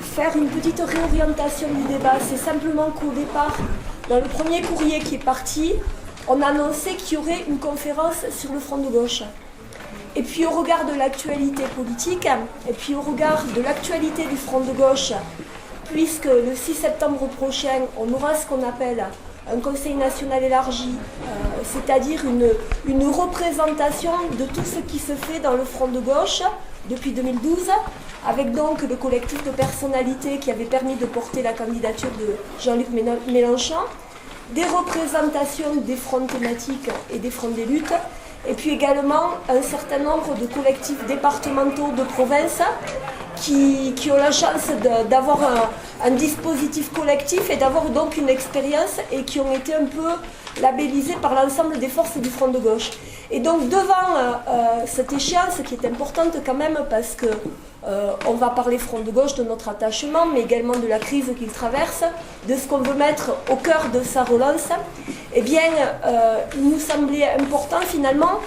faire une petite réorientation du débat. C'est simplement qu'au départ, dans le premier courrier qui est parti, on annonçait qu'il y aurait une conférence sur le front de gauche. Et puis au regard de l'actualité politique, et puis au regard de l'actualité du front de gauche, puisque le 6 septembre prochain, on aura ce qu'on appelle un conseil national élargi, c'est-à-dire une représentation de tout ce qui se fait dans le front de gauche depuis 2012, avec donc le collectif de personnalités qui avait permis de porter la candidature de Jean-Luc Mélenchon, des représentations des fronts thématiques et des fronts des luttes, et puis également un certain nombre de collectifs départementaux de province qui ont la chance d'avoir un dispositif collectif et d'avoir donc une expérience et qui ont été un peu labellisés par l'ensemble des forces du front de gauche. Et donc devant cette échéance qui est importante quand même parce que on va parler front de gauche de notre attachement, mais également de la crise qu'il traverse, de ce qu'on veut mettre au cœur de sa relance, eh bien, il nous semblait important finalement,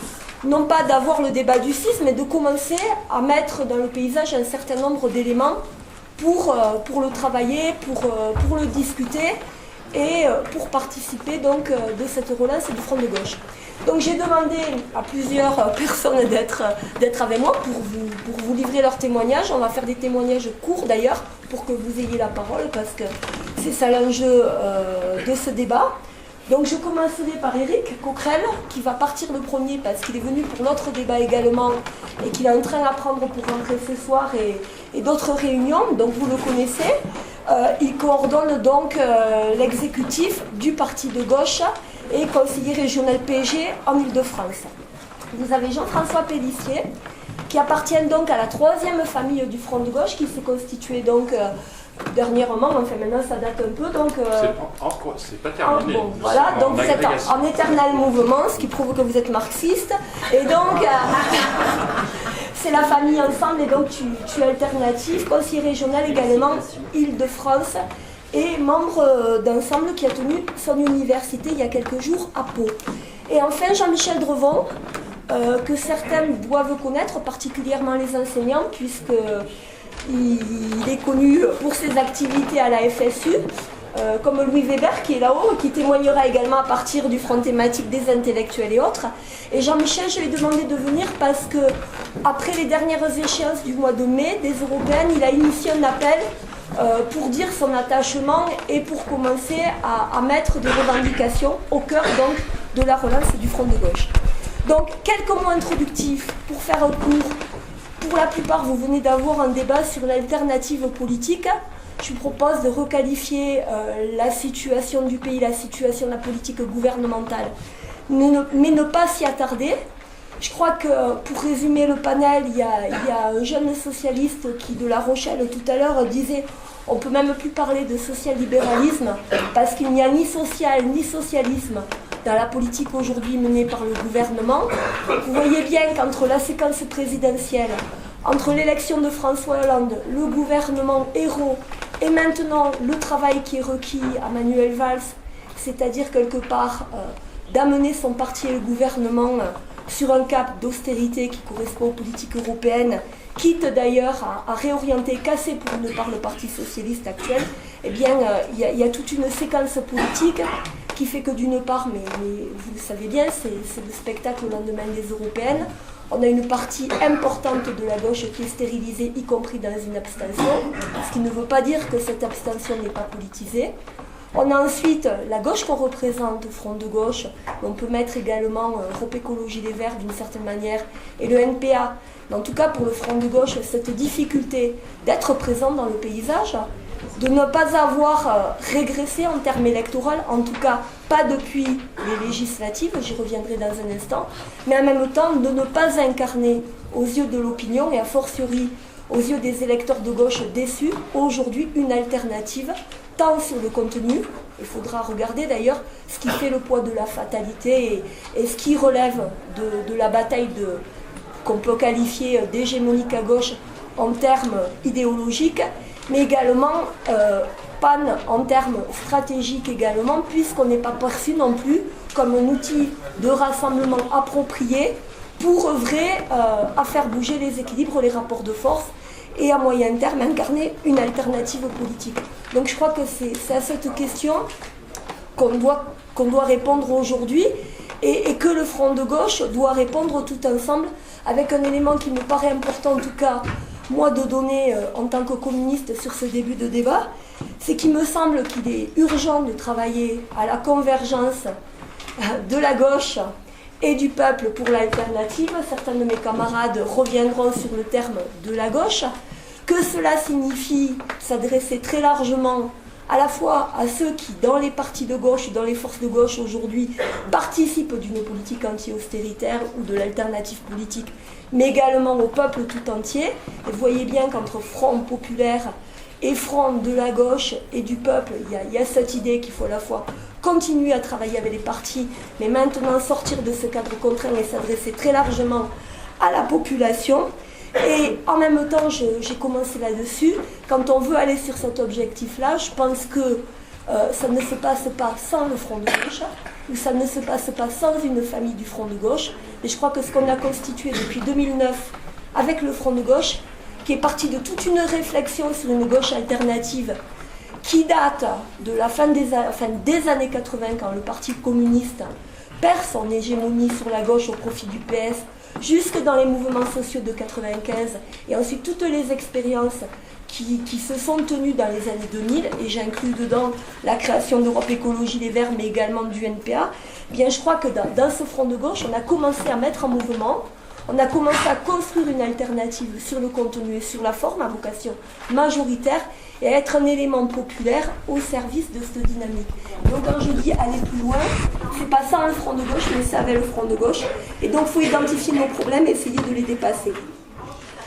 non pas d'avoir le débat du 6, mais de commencer à mettre dans le paysage un certain nombre d'éléments pour le travailler, pour le discuter et pour participer donc de cette relance du front de gauche. Donc j'ai demandé à plusieurs personnes d'être avec moi pour vous livrer leurs témoignages. On va faire des témoignages courts d'ailleurs pour que vous ayez la parole parce que c'est ça l'enjeu de ce débat. Donc je commencerai par Éric Coquerel qui va partir le premier parce qu'il est venu pour notre débat également et qu'il est en train d'apprendre pour rentrer ce soir et d'autres réunions, donc vous le connaissez. Il coordonne donc l'exécutif du parti de gauche et conseiller régional PSG en Ile-de-France. Vous avez Jean-François Pélissier qui appartient donc à la troisième famille du front de gauche qui s'est constituée donc dernièrement, enfin maintenant ça date un peu donc... c'est pas terminé. Bon, voilà, donc vous êtes en éternel mouvement, ce qui prouve que vous êtes marxiste et donc... c'est la famille ensemble et donc tu es alternatif, conseiller régional également Île-de-France et membre d'ensemble qui a tenu son université il y a quelques jours à Pau. Et enfin Jean-Michel Drevon, que certains doivent connaître, particulièrement les enseignants, puisqu'il est connu pour ses activités à la FSU, comme Louis Weber qui est là-haut, qui témoignera également à partir du front thématique des intellectuels et autres. Et Jean-Michel, je lui ai demandé de venir parce que, après les dernières échéances du mois de mai, des européennes, il a initié un appel pour dire son attachement et pour commencer à mettre des revendications au cœur donc, de la relance du front de gauche. Donc, quelques mots introductifs pour faire un cours. Pour la plupart, vous venez d'avoir un débat sur l'alternative politique. Je vous propose de requalifier la situation du pays, la situation de la politique gouvernementale, mais ne pas s'y attarder. Je crois que, pour résumer le panel, il y a un jeune socialiste qui, de La Rochelle, tout à l'heure, disait on ne peut même plus parler de social-libéralisme parce qu'il n'y a ni social ni socialisme dans la politique aujourd'hui menée par le gouvernement. Vous voyez bien qu'entre la séquence présidentielle, entre l'élection de François Hollande, le gouvernement héros et maintenant le travail qui est requis à Manuel Valls, c'est-à-dire quelque part d'amener son parti et le gouvernement sur un cap d'austérité qui correspond aux politiques européennes, quitte d'ailleurs à réorienter, casser pour ne pas le Parti socialiste actuel, eh bien il y a toute une séquence politique qui fait que d'une part, mais vous le savez bien, c'est le spectacle au lendemain des européennes. On a une partie importante de la gauche qui est stérilisée, y compris dans une abstention, ce qui ne veut pas dire que cette abstention n'est pas politisée. On a ensuite la gauche qu'on représente, Front de gauche, on peut mettre également Europe Écologie Les Verts d'une certaine manière, et le NPA. Mais en tout cas, pour le Front de gauche, cette difficulté d'être présent dans le paysage, de ne pas avoir régressé en termes électoraux, en tout cas pas depuis les législatives, j'y reviendrai dans un instant, mais en même temps de ne pas incarner aux yeux de l'opinion et a fortiori aux yeux des électeurs de gauche déçus, aujourd'hui une alternative, tant sur le contenu, il faudra regarder d'ailleurs ce qui fait le poids de la fatalité et ce qui relève de la bataille qu'on peut qualifier d'hégémonique à gauche en termes idéologiques, mais également panne en termes stratégiques également, puisqu'on n'est pas perçu non plus comme un outil de rassemblement approprié pour œuvrer à faire bouger les équilibres, les rapports de force et à moyen terme incarner une alternative politique. Donc je crois que c'est à cette question qu'on doit répondre aujourd'hui et que le Front de gauche doit répondre tout ensemble avec un élément qui me paraît important, en tout cas moi, de donner en tant que communiste sur ce début de débat, c'est qu'il me semble qu'il est urgent de travailler à la convergence de la gauche et du peuple pour l'alternative. Certains de mes camarades reviendront sur le terme de la gauche, que cela signifie s'adresser très largement à la fois à ceux qui, dans les partis de gauche, dans les forces de gauche aujourd'hui, participent d'une politique anti-austéritaire ou de l'alternative politique, mais également au peuple tout entier. Et vous voyez bien qu'entre Front populaire et Front de la gauche et du peuple, il y a cette idée qu'il faut à la fois continuer à travailler avec les partis, mais maintenant sortir de ce cadre contraint et s'adresser très largement à la population. Et en même temps, j'ai commencé là-dessus. Quand on veut aller sur cet objectif-là, je pense que ça ne se passe pas sans le Front de gauche, ou ça ne se passe pas sans une famille du Front de gauche. Et je crois que ce qu'on a constitué depuis 2009 avec le Front de gauche, qui est parti de toute une réflexion sur une gauche alternative, qui date de la fin des années 80, quand le Parti communiste perd son hégémonie sur la gauche au profit du PS, jusque dans les mouvements sociaux de 95, et ensuite toutes les expériences qui se sont tenues dans les années 2000, et j'inclus dedans la création d'Europe Écologie Les Verts, mais également du NPA, bien je crois que dans ce front de gauche, on a commencé à mettre en mouvement, on a commencé à construire une alternative sur le contenu et sur la forme, à vocation majoritaire, et à être un élément populaire au service de cette dynamique. Donc quand je dis aller plus loin, c'est pas sans le front de gauche, mais c'est avec le front de gauche. Et donc il faut identifier nos problèmes et essayer de les dépasser.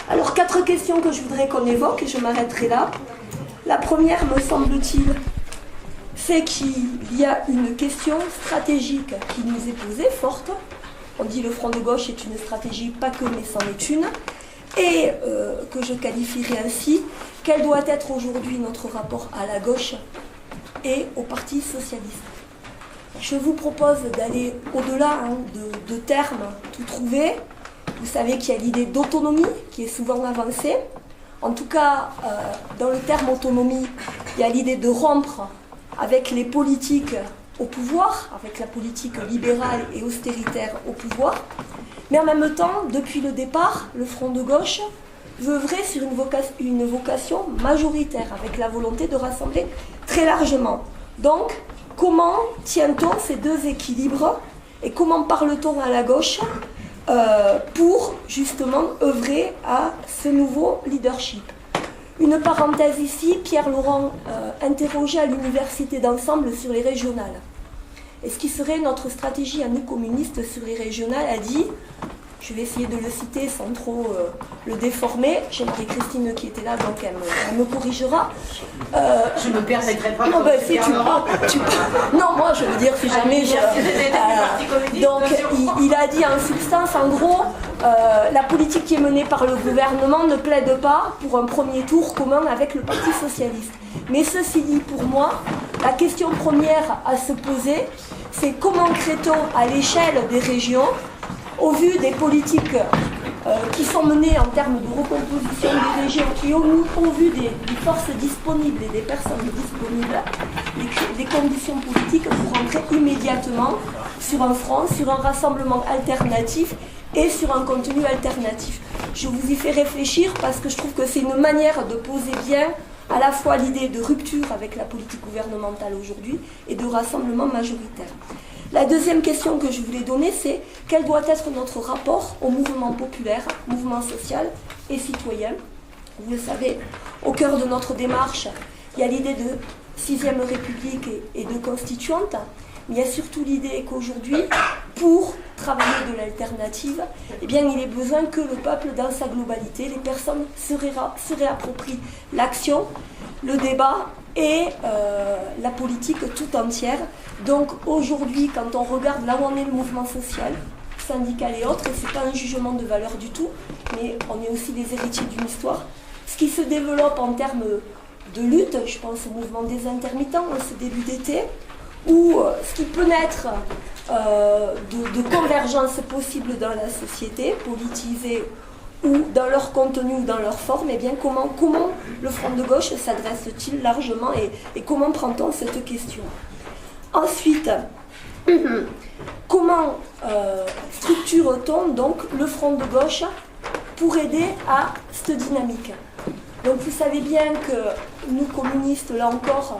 Alors 4 questions que je voudrais qu'on évoque, et je m'arrêterai là. La première, me semble-t-il, c'est qu'il y a une question stratégique qui nous est posée, forte. On dit le front de gauche est une stratégie, pas que, mais c'en est une. Et que je qualifierais ainsi, quel doit être aujourd'hui notre rapport à la gauche et au Parti socialiste. Je vous propose d'aller au-delà de termes tout trouvés. Vous savez qu'il y a l'idée d'autonomie qui est souvent avancée. En tout cas, dans le terme autonomie, il y a l'idée de rompre avec les politiques au pouvoir, avec la politique libérale et austéritaire au pouvoir. Mais en même temps, depuis le départ, le Front de gauche veut œuvrer sur une vocation majoritaire, avec la volonté de rassembler très largement. Donc, comment tient-on ces deux équilibres et comment parle-t-on à la gauche pour justement œuvrer à ce nouveau leadership? Une parenthèse ici, Pierre Laurent interrogeait à l'université d'ensemble sur les régionales. Et ce qui serait notre stratégie à nous communistes sur les régionales, a dit, je vais essayer de le citer sans trop le déformer, j'ai Marie-Christine qui était là, donc elle me corrigera. Je me permettrai pas. Non, ben, si tu peux. Non, moi je veux dire, si jamais donc il a dit en substance, en gros, la politique qui est menée par le gouvernement ne plaide pas pour un premier tour commun avec le Parti socialiste. Mais ceci dit, pour moi, la question première à se poser, c'est comment crée-t-on à l'échelle des régions, au vu des politiques qui sont menées en termes de recomposition des régions et au vu des forces disponibles et des personnes disponibles, des conditions politiques pour rentrer immédiatement sur un front, sur un rassemblement alternatif et sur un contenu alternatif. Je vous y fais réfléchir parce que je trouve que c'est une manière de poser bien à la fois l'idée de rupture avec la politique gouvernementale aujourd'hui et de rassemblement majoritaire. La deuxième question que je voulais donner, c'est quel doit être notre rapport au mouvement populaire, mouvement social et citoyen. Vous le savez, au cœur de notre démarche, il y a l'idée de 6e République et de constituante, mais il y a surtout l'idée qu'aujourd'hui, pour travailler de l'alternative, eh bien, il est besoin que le peuple, dans sa globalité, les personnes se réapproprient l'action, le débat et la politique tout entière. Donc aujourd'hui, quand on regarde là où on est le mouvement social, syndical et autres, et ce n'est pas un jugement de valeur du tout, mais on est aussi les héritiers d'une histoire, ce qui se développe en termes de lutte, je pense au mouvement des intermittents, en ce début d'été, ou ce qui peut naître de convergence possible dans la société, politisée ou dans leur contenu ou dans leur forme, eh bien comment le Front de gauche s'adresse-t-il largement et comment prend-on cette question? Ensuite, comment structure-t-on donc le Front de gauche pour aider à cette dynamique? Donc vous savez bien que nous communistes, là encore,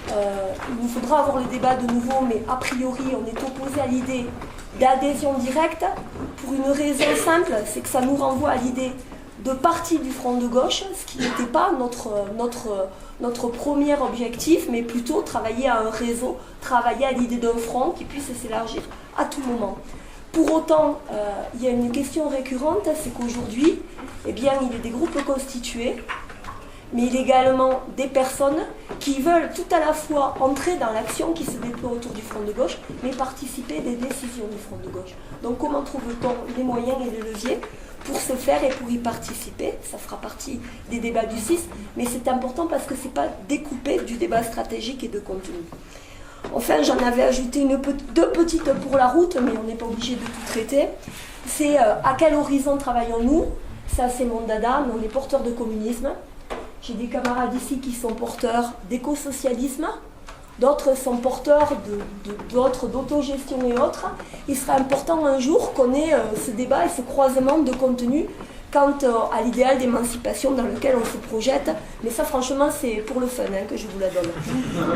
il nous faudra avoir le débat de nouveau, mais a priori on est opposé à l'idée d'adhésion directe pour une raison simple, c'est que ça nous renvoie à l'idée de parti du Front de gauche, ce qui n'était pas notre premier objectif, mais plutôt travailler à un réseau, travailler à l'idée d'un front qui puisse s'élargir à tout moment. Pour autant, il y a une question récurrente, c'est qu'aujourd'hui, eh bien, il y a des groupes constitués, mais il y a également des personnes qui veulent tout à la fois entrer dans l'action qui se déploie autour du Front de gauche, mais participer des décisions du Front de gauche. Donc comment trouve-t-on les moyens et les leviers pour se faire et pour y participer? Ça fera partie des débats du 6, mais c'est important parce que ce n'est pas découpé du débat stratégique et de contenu. Enfin, j'en avais ajouté deux petites pour la route, mais on n'est pas obligé de tout traiter. C'est à quel horizon travaillons-nous? Ça, c'est mon dada, mais on est porteurs de communisme. J'ai des camarades ici qui sont porteurs d'écosocialisme, d'autres sont porteurs d'autogestion et autres. Il sera important un jour qu'on ait ce débat et ce croisement de contenu quant à l'idéal d'émancipation dans lequel on se projette. Mais ça, franchement, c'est pour le fun que je vous la donne.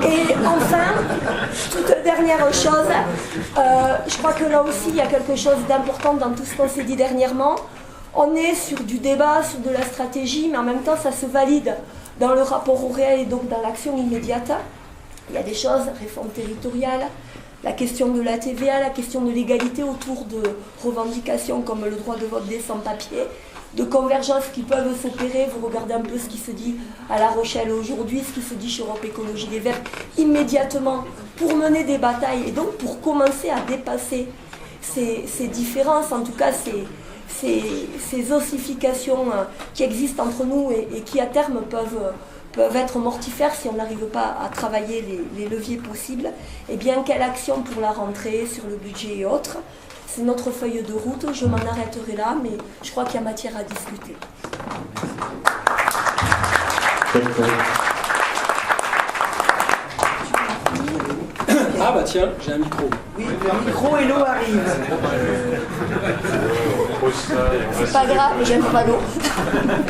Et enfin, toute dernière chose, je crois que là aussi, il y a quelque chose d'important dans tout ce qu'on s'est dit dernièrement. On est sur du débat, sur de la stratégie, mais en même temps, ça se valide dans le rapport au réel et donc dans l'action immédiate. Il y a des choses, réforme territoriale, la question de la TVA, la question de l'égalité autour de revendications comme le droit de vote des sans-papiers, de convergences qui peuvent s'opérer. Vous regardez un peu ce qui se dit à La Rochelle aujourd'hui, ce qui se dit chez Europe Écologie Les Verts, immédiatement pour mener des batailles et donc pour commencer à dépasser ces différences, en tout cas ces ossifications qui existent entre nous et qui à terme peuvent être mortifères si on n'arrive pas à travailler les leviers possibles. Eh bien, quelle action pour la rentrée sur le budget et autres? C'est notre feuille de route, je m'en arrêterai là, mais je crois qu'il y a matière à discuter. Ah bah tiens, j'ai un micro. Oui, le micro et l'eau arrivent. C'est pas grave, j'aime pas l'eau.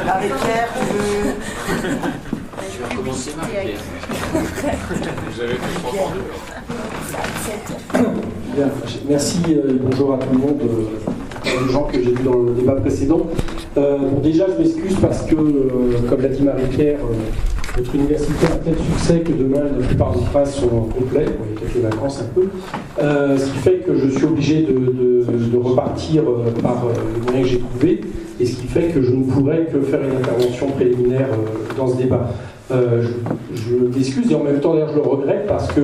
Avec Pierre, Tu vas commencer par Pierre. Vous avez fait 3 Bien, merci, bonjour à tout le monde, les gens que j'ai vus dans le débat précédent. Bon, déjà, je m'excuse parce que, comme l'a dit Marie-Pierre, notre université a tel succès que demain, la plupart des phrases sont complètes, bon, il y a quelques vacances un peu, ce qui fait que je suis obligé de repartir par les moyens que j'ai trouvés, et ce qui fait que je ne pourrais que faire une intervention préliminaire dans ce débat. Je m'excuse et en même temps d'ailleurs je le regrette parce que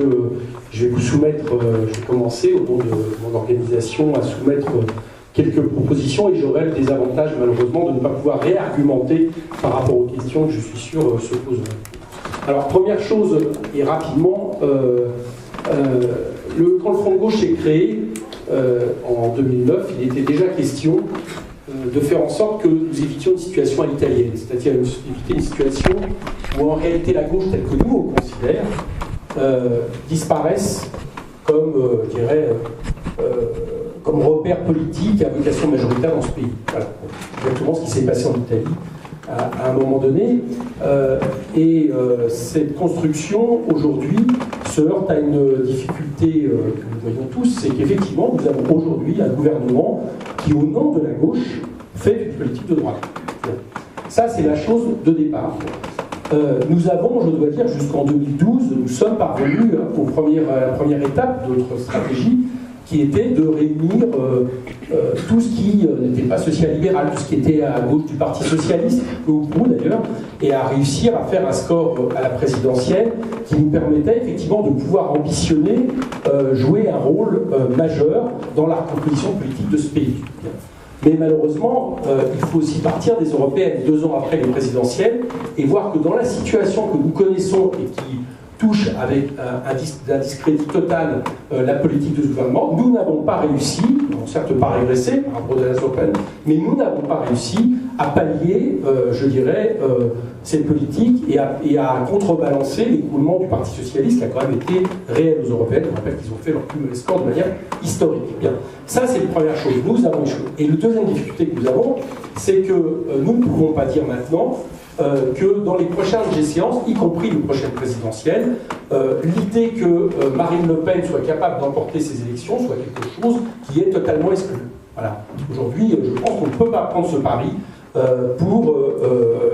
je vais vous soumettre, je vais commencer au nom de mon organisation à soumettre quelques propositions et j'aurai le désavantage malheureusement de ne pas pouvoir réargumenter par rapport aux questions que je suis sûr se poseront. Alors première chose et rapidement, quand le Front de gauche s'est créé en 2009, il était déjà question de faire en sorte que nous évitions une situation à l'italienne, c'est-à-dire éviter une situation où en réalité la gauche telle que nous on considère disparaisse comme, je dirais, comme repère politique à vocation majoritaire dans ce pays. Voilà, exactement ce qui s'est passé en Italie à un moment donné. Cette construction aujourd'hui se heurte à une difficulté que nous voyons tous, c'est qu'effectivement nous avons aujourd'hui un gouvernement qui, au nom de la gauche, fait une politique de droite. Ça, c'est la chose de départ. Nous avons, je dois dire, jusqu'en 2012, nous sommes parvenus à la première étape de notre stratégie, qui était de réunir tout ce qui n'était pas social-libéral, tout ce qui était à gauche du Parti Socialiste, peu ou prou d'ailleurs, et à réussir à faire un score à la présidentielle qui nous permettait effectivement de pouvoir ambitionner jouer un rôle majeur dans la composition politique de ce pays. Mais malheureusement, il faut aussi partir des européennes 2 ans après les présidentielles et voir que dans la situation que nous connaissons et qui touche avec un discrédit total la politique de ce gouvernement. Nous n'avons pas réussi, certes pas régressé par rapport à la Open, mais nous n'avons pas réussi à pallier, je dirais, cette politique et à contrebalancer l'écroulement du Parti Socialiste qui a quand même été réel aux Européennes. Je rappelle qu'ils ont fait leur plus mauvais score de manière historique. Bien. Ça, c'est la première chose. Nous avons échoué. Et la deuxième difficulté que nous avons, c'est que nous ne pouvons pas dire maintenant que dans les prochaines échéances, y compris les prochaines présidentielles, l'idée que Marine Le Pen soit capable d'emporter ces élections soit quelque chose qui est totalement exclu. Voilà. Aujourd'hui, je pense qu'on ne peut pas prendre ce pari pour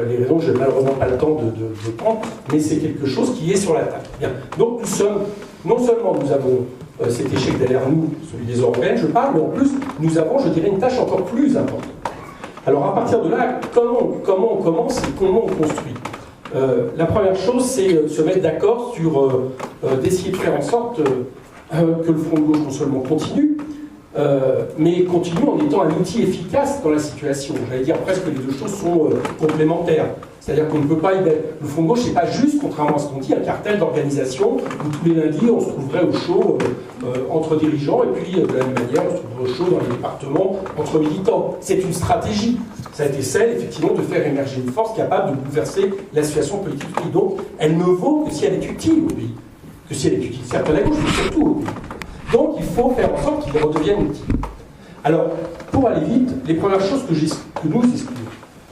les raisons que je n'ai malheureusement pas le temps de prendre, mais c'est quelque chose qui est sur la table. Bien. Donc nous sommes, non seulement nous avons cet échec derrière nous, celui des Européennes, je parle, mais en plus nous avons, je dirais, une tâche encore plus importante. Alors à partir de là, comment on commence et comment on construit? La première chose, c'est se mettre d'accord sur d'essayer de faire en sorte que le Front de gauche non seulement continue, mais continue en étant un outil efficace dans la situation. J'allais dire presque les deux choses sont complémentaires. C'est-à-dire qu'on ne peut pas... Le Front de gauche, c'est pas juste, contrairement à ce qu'on dit, un cartel d'organisation où tous les lundis, on se trouverait au chaud entre dirigeants, et puis de la même manière, on se trouverait au chaud dans les départements entre militants. C'est une stratégie. Ça a été celle, effectivement, de faire émerger une force capable de bouleverser la situation politique du pays. Donc, elle ne vaut que si elle est utile au pays. Que si elle est utile, certes à la gauche, mais surtout au pays. Donc, il faut faire en sorte qu'il redevienne utile. Alors, pour aller vite, les premières choses que nous excluons.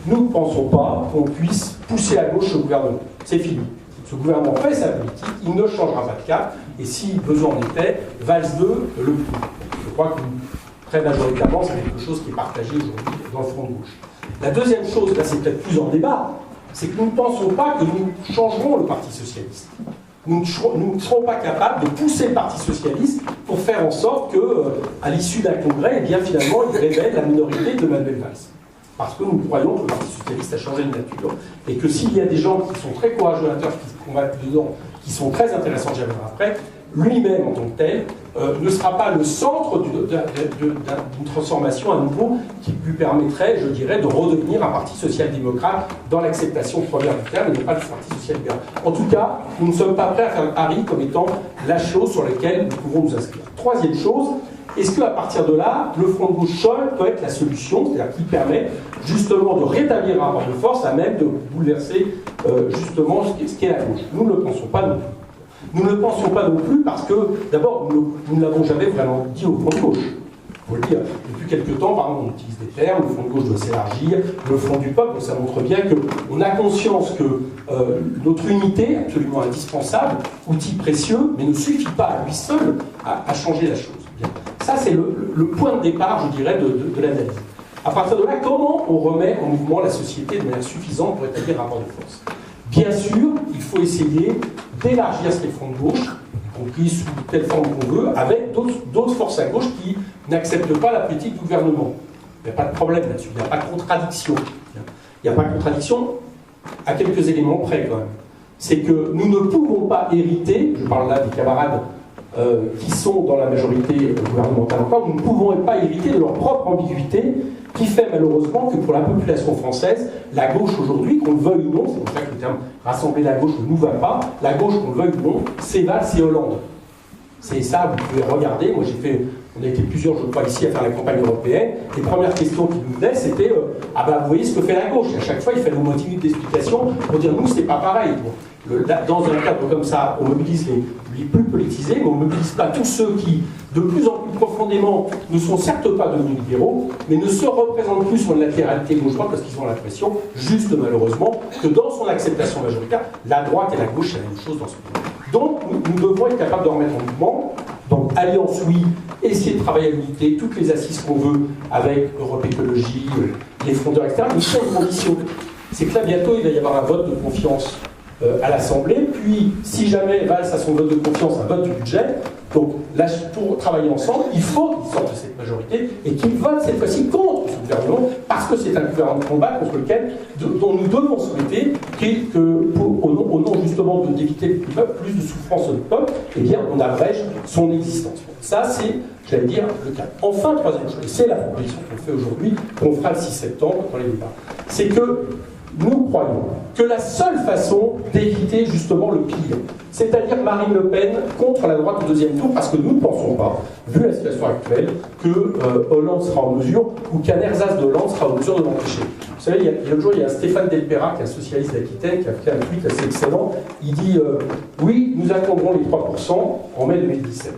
Nous ne pensons pas qu'on puisse pousser à gauche ce gouvernement. C'est fini. Ce gouvernement fait sa politique, il ne changera pas de cap, et si besoin en était, Valls 2 le prouve. Je crois que très majoritairement, c'est quelque chose qui est partagé aujourd'hui dans le Front de gauche. La deuxième chose, là c'est peut-être plus en débat, c'est que nous ne pensons pas que nous changerons le Parti Socialiste. Nous ne serons pas capables de pousser le Parti Socialiste pour faire en sorte qu'à l'issue d'un congrès, eh bien, finalement, il révèle la minorité de Manuel Valls. Parce que nous croyons que le Parti Socialiste a changé de nature et que s'il y a des gens qui sont très courageux à l'intérieur, qui se convaincent dedans, qui sont très intéressants, j'y reviendrai après, lui-même en tant que tel ne sera pas le centre d'une transformation à nouveau qui lui permettrait, je dirais, de redevenir un parti social-démocrate dans l'acceptation première du terme et non pas le parti social-libéral. En tout cas, nous ne sommes pas prêts à faire le pari comme étant la chose sur laquelle nous pouvons nous inscrire. Troisième chose, est-ce qu'à partir de là, le Front de gauche seul peut être la solution, c'est-à-dire qui permet justement de rétablir un rapport de force à même de bouleverser justement ce qu'est la gauche? Nous ne le pensons pas non plus. Nous ne le pensons pas non plus parce que, d'abord, nous ne l'avons jamais vraiment dit au Front de gauche. Il faut le dire. Depuis quelques temps, par exemple, on utilise des termes, le Front de gauche doit s'élargir, le Front du peuple, ça montre bien qu'on a conscience que notre unité, absolument indispensable, outil précieux, mais ne suffit pas à lui seul à changer la chose. Bien. Ça, c'est le point de départ, je dirais, de l'analyse. À partir de là, comment on remet en mouvement la société de manière suffisante pour établir un rapport de force? Bien sûr, il faut essayer d'élargir ce Front de gauche, y compris sous telle forme qu'on veut, avec d'autres forces à gauche qui n'acceptent pas la politique du gouvernement. Il n'y a pas de problème là-dessus, il n'y a pas de contradiction. Il n'y a pas de contradiction à quelques éléments près, quand même. C'est que nous ne pouvons pas hériter, je parle là des camarades qui sont dans la majorité gouvernementale encore, nous ne pouvons pas hériter de leur propre ambiguïté qui fait malheureusement que pour la population française, la gauche aujourd'hui, qu'on le veuille ou non, c'est pour ça que le terme rassembler la gauche ne nous va pas, la gauche, qu'on le veuille ou non, c'est Valls, c'est Hollande. C'est ça, vous pouvez regarder, moi on a été plusieurs, je crois, ici à faire la campagne européenne, les premières questions qui nous venaient, c'était ah ben vous voyez ce que fait la gauche, et à chaque fois il fallait nous motiver d'explication pour dire nous c'est pas pareil. Dans un cadre comme ça, on mobilise les plus politisés, mais on ne mobilise pas tous ceux qui, de plus en plus profondément, ne sont certes pas devenus libéraux, mais ne se représentent plus sur une latéralité gauche-droite parce qu'ils ont l'impression, juste malheureusement, que dans son acceptation majoritaire, la droite et la gauche, c'est la même chose dans ce pays. Donc, nous devons être capables de remettre en mouvement. Donc, alliance, oui, essayer de travailler à l'unité, toutes les assises qu'on veut, avec Europe Écologie, les frondeurs, etc. Mais c'est une condition. C'est que là, bientôt, il va y avoir un vote de confiance à l'Assemblée, puis si jamais Valls a son vote de confiance, un vote du budget, donc là, pour travailler ensemble, il faut qu'ils sortent de cette majorité et qu'ils votent cette fois-ci contre ce gouvernement, parce que c'est un gouvernement de combat contre lequel, dont nous devons souhaiter au nom justement d'éviter plus de souffrance au peuple, eh bien on abrège son existence. Ça, c'est, j'allais dire, le cas. Enfin, troisième chose, c'est la proposition qu'on fait aujourd'hui, qu'on fera le 6 septembre dans les débats, c'est que nous croyons que la seule façon d'éviter justement le pire, c'est-à-dire Marine Le Pen contre la droite au deuxième tour, parce que nous ne pensons pas, vu la situation actuelle, que Hollande sera en mesure, ou qu'un ersatz de Hollande sera en mesure de l'empêcher. Vous savez, il y a l'autre jour, il y a Stéphane Delpera, qui est un socialiste d'Aquitaine, qui a fait un tweet assez excellent. Il dit oui, nous atteindrons les 3% en mai 2017.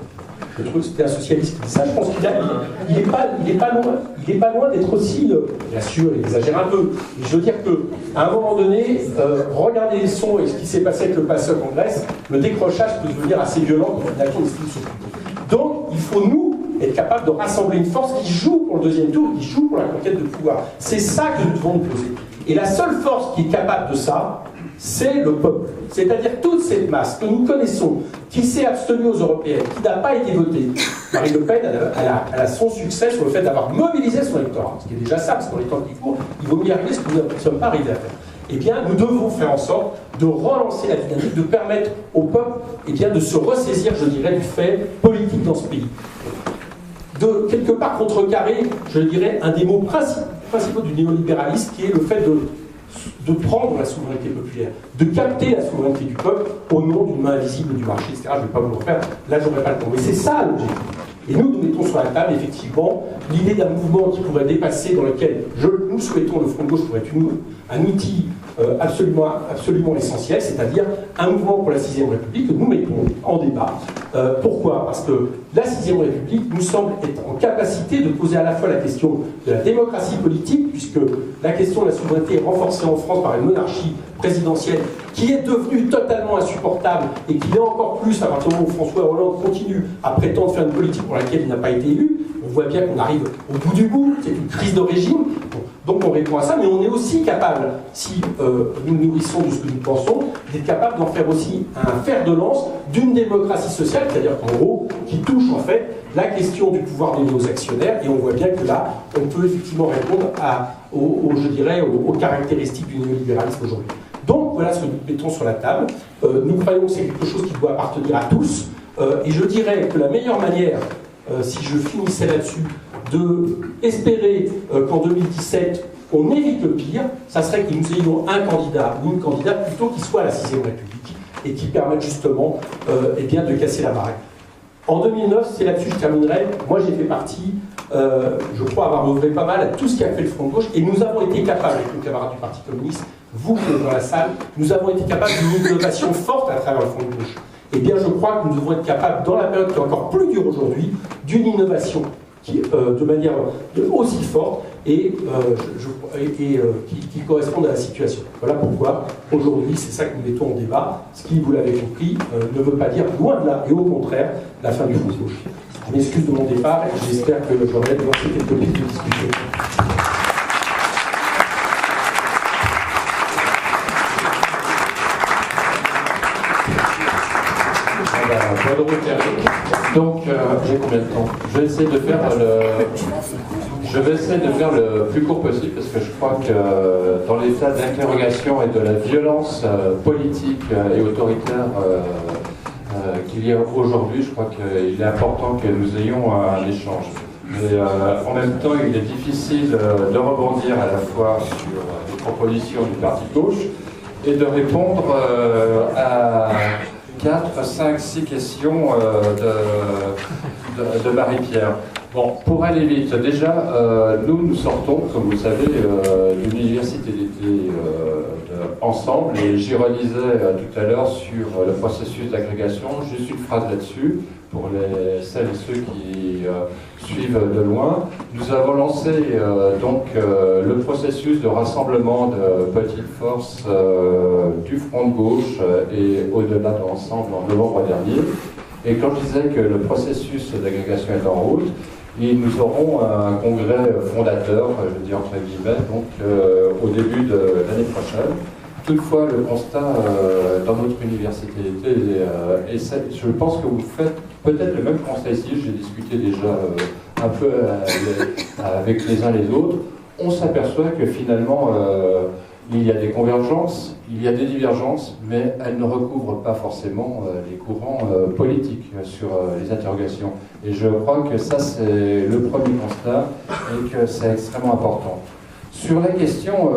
Je trouve que c'était un socialiste qui dit ça. Je pense qu'il n'est pas loin d'être aussi, bien sûr, il exagère un peu. Mais je veux dire qu'à un moment donné, regardez les sons et ce qui s'est passé avec le passeur en Grèce, le décrochage peut devenir assez violent quand on a donc, il faut nous être capable de rassembler une force qui joue pour le deuxième tour, qui joue pour la conquête de pouvoir. C'est ça que nous devons nous poser. Et la seule force qui est capable de ça, c'est le peuple. C'est-à-dire toute cette masse que nous connaissons, qui s'est abstenue aux européennes, qui n'a pas été votée. Marine Le Pen, elle a son succès sur le fait d'avoir mobilisé son électorat. Ce qui est déjà ça, parce que dans les temps qui courent, il vaut mieux y arriver ce que nous ne sommes pas arrivés à faire. Eh bien, nous devons faire en sorte de relancer la dynamique, de permettre au peuple de se ressaisir, je dirais, du fait politique dans ce pays. De quelque part contrecarrer, je dirais, un des mots principaux du néolibéralisme, qui est le fait de prendre la souveraineté populaire, de capter la souveraineté du peuple au nom d'une main invisible du marché, etc. Je ne vais pas vous le refaire, là je n'aurai pas le temps. Mais c'est ça l'objectif. Et nous mettons sur la table, effectivement, l'idée d'un mouvement qui pourrait dépasser, dans lequel nous souhaitons, le Front de gauche pourrait être un outil absolument essentiel, c'est-à-dire un mouvement pour la 6ème République que nous mettons en débat. Pourquoi ? Parce que la 6ème République nous semble être en capacité de poser à la fois la question de la démocratie politique, puisque la question de la souveraineté est renforcée en France par une monarchie présidentielle qui est devenue totalement insupportable et qui l'est encore plus à partir du moment où François Hollande continue à prétendre faire une politique pour laquelle il n'a pas été élu. On voit bien qu'on arrive au bout du bout, c'est une crise de régime. Donc on répond à ça, mais on est aussi capable, si nous nourrissons de ce que nous pensons, d'être capable d'en faire aussi un fer de lance d'une démocratie sociale, c'est-à-dire qu'en gros, qui touche en fait la question du pouvoir de nos actionnaires, et on voit bien que là, on peut effectivement répondre aux caractéristiques du néolibéralisme aujourd'hui. Donc voilà ce que nous mettons sur la table. Nous croyons que c'est quelque chose qui doit appartenir à tous, et je dirais que la meilleure manière, si je finissais là-dessus, de espérer qu'en 2017, on évite le pire, ça serait que nous ayons un candidat ou une candidate plutôt qui soit à la 6ème République et qui permette justement de casser la marée. En 2009, c'est là-dessus que je terminerai, moi j'ai fait partie, je crois avoir œuvré pas mal à tout ce qui a fait le Front de gauche, et nous avons été capables, avec nos camarades du Parti communiste, vous qui êtes dans la salle, nous avons été capables d'une innovation forte à travers le Front de gauche. Eh bien je crois que nous devons être capables, dans la période qui est encore plus dure aujourd'hui, d'une innovation qui, de manière aussi forte et qui corresponde à la situation. Voilà pourquoi, aujourd'hui, c'est ça que nous mettons en débat, ce qui, vous l'avez compris, ne veut pas dire, loin de là, et au contraire, la fin du Front de gauche. Je m'excuse de mon départ et j'espère que j'aurai lancé quelques pistes de discussion. Donc, j'ai combien de temps ? Je vais essayer de faire le plus court possible parce que je crois que dans l'état d'interrogation et de la violence politique et autoritaire qu'il y a aujourd'hui, je crois qu'il est important que nous ayons un échange. Mais en même temps, il est difficile de rebondir à la fois sur les propositions du parti de gauche et de répondre à 4, 5, 6 questions de Marie-Pierre. Bon, pour aller vite, déjà, nous sortons, comme vous le savez, d'une université d'été ensemble, et j'y relisais tout à l'heure sur le processus d'agrégation, juste une phrase là-dessus, pour celles et ceux qui suivent de loin. Nous avons lancé le processus de rassemblement de petites forces du Front de gauche et au-delà de l'ensemble en novembre dernier. Et quand je disais que le processus d'agrégation est en route, et nous aurons un congrès fondateur, je veux dire entre guillemets, donc au début de l'année prochaine. Toutefois, le constat dans notre université et je pense que vous faites peut-être le même constat ici, j'ai discuté déjà un peu avec les uns les autres, on s'aperçoit que finalement il y a des convergences, il y a des divergences, mais elles ne recouvrent pas forcément les courants politiques sur les interrogations. Et je crois que ça, c'est le premier constat et que c'est extrêmement important. Sur les questions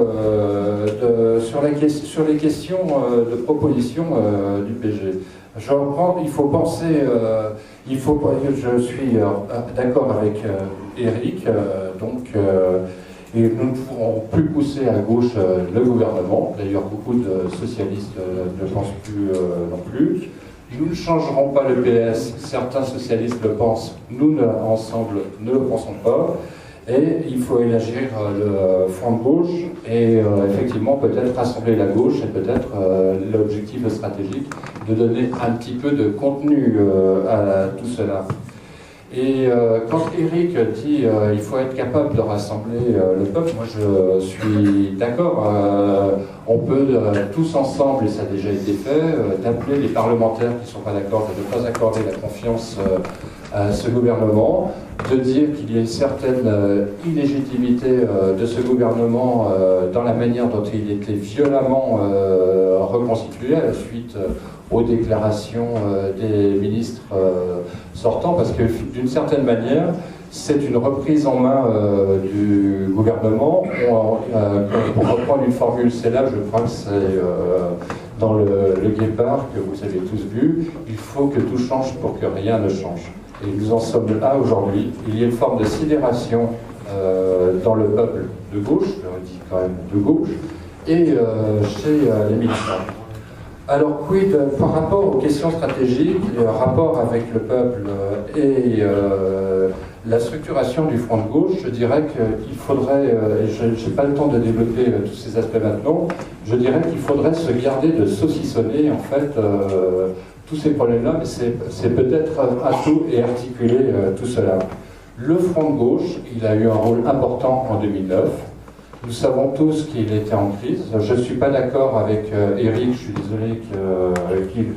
de proposition du PG, il faut penser, je suis d'accord avec Eric, et nous ne pourrons plus pousser à gauche le gouvernement. D'ailleurs, beaucoup de socialistes ne pensent plus non plus. Nous ne changerons pas le PS, certains socialistes le pensent, nous, ensemble, ne le pensons pas. Et il faut élargir le front de gauche et effectivement peut-être rassembler la gauche et peut-être l'objectif stratégique de donner un petit peu de contenu à tout cela. Et quand Eric dit il faut être capable de rassembler le peuple, moi je suis d'accord. On peut tous ensemble, et ça a déjà été fait, d'appeler les parlementaires qui ne sont pas d'accord, de ne pas accorder la confiance à ce gouvernement, de dire qu'il y a une certaine illégitimité de ce gouvernement dans la manière dont il était violemment reconstitué à la suite aux déclarations des ministres sortants, parce que d'une certaine manière, c'est une reprise en main du gouvernement. Pour reprendre une formule célèbre, je crois que c'est dans le Guépard, que vous avez tous vu, il faut que tout change pour que rien ne change. Et nous en sommes là aujourd'hui. Il y a une forme de sidération dans le peuple de gauche, je dis quand même de gauche, et chez les militants. Alors, quid par rapport aux questions stratégiques, rapport avec le peuple et la structuration du front de gauche, je dirais qu'il faudrait, et je n'ai pas le temps de développer tous ces aspects maintenant, je dirais qu'il faudrait se garder de saucissonner en fait tous ces problèmes-là, mais c'est peut-être à tout et articuler tout cela. Le front de gauche, il a eu un rôle important en 2009. Nous savons tous qu'il était en crise. Je ne suis pas d'accord avec Eric, je suis désolé qu'il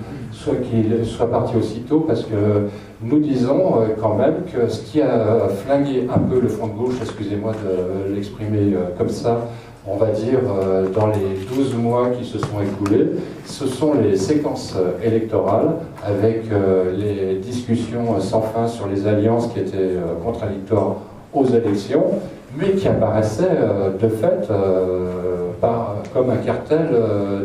soit parti aussitôt, parce que nous disons quand même que ce qui a flingué un peu le front de gauche, excusez-moi de l'exprimer comme ça, on va dire dans les 12 mois qui se sont écoulés, ce sont les séquences électorales avec les discussions sans fin sur les alliances qui étaient contradictoires aux élections, mais qui apparaissait de fait comme un cartel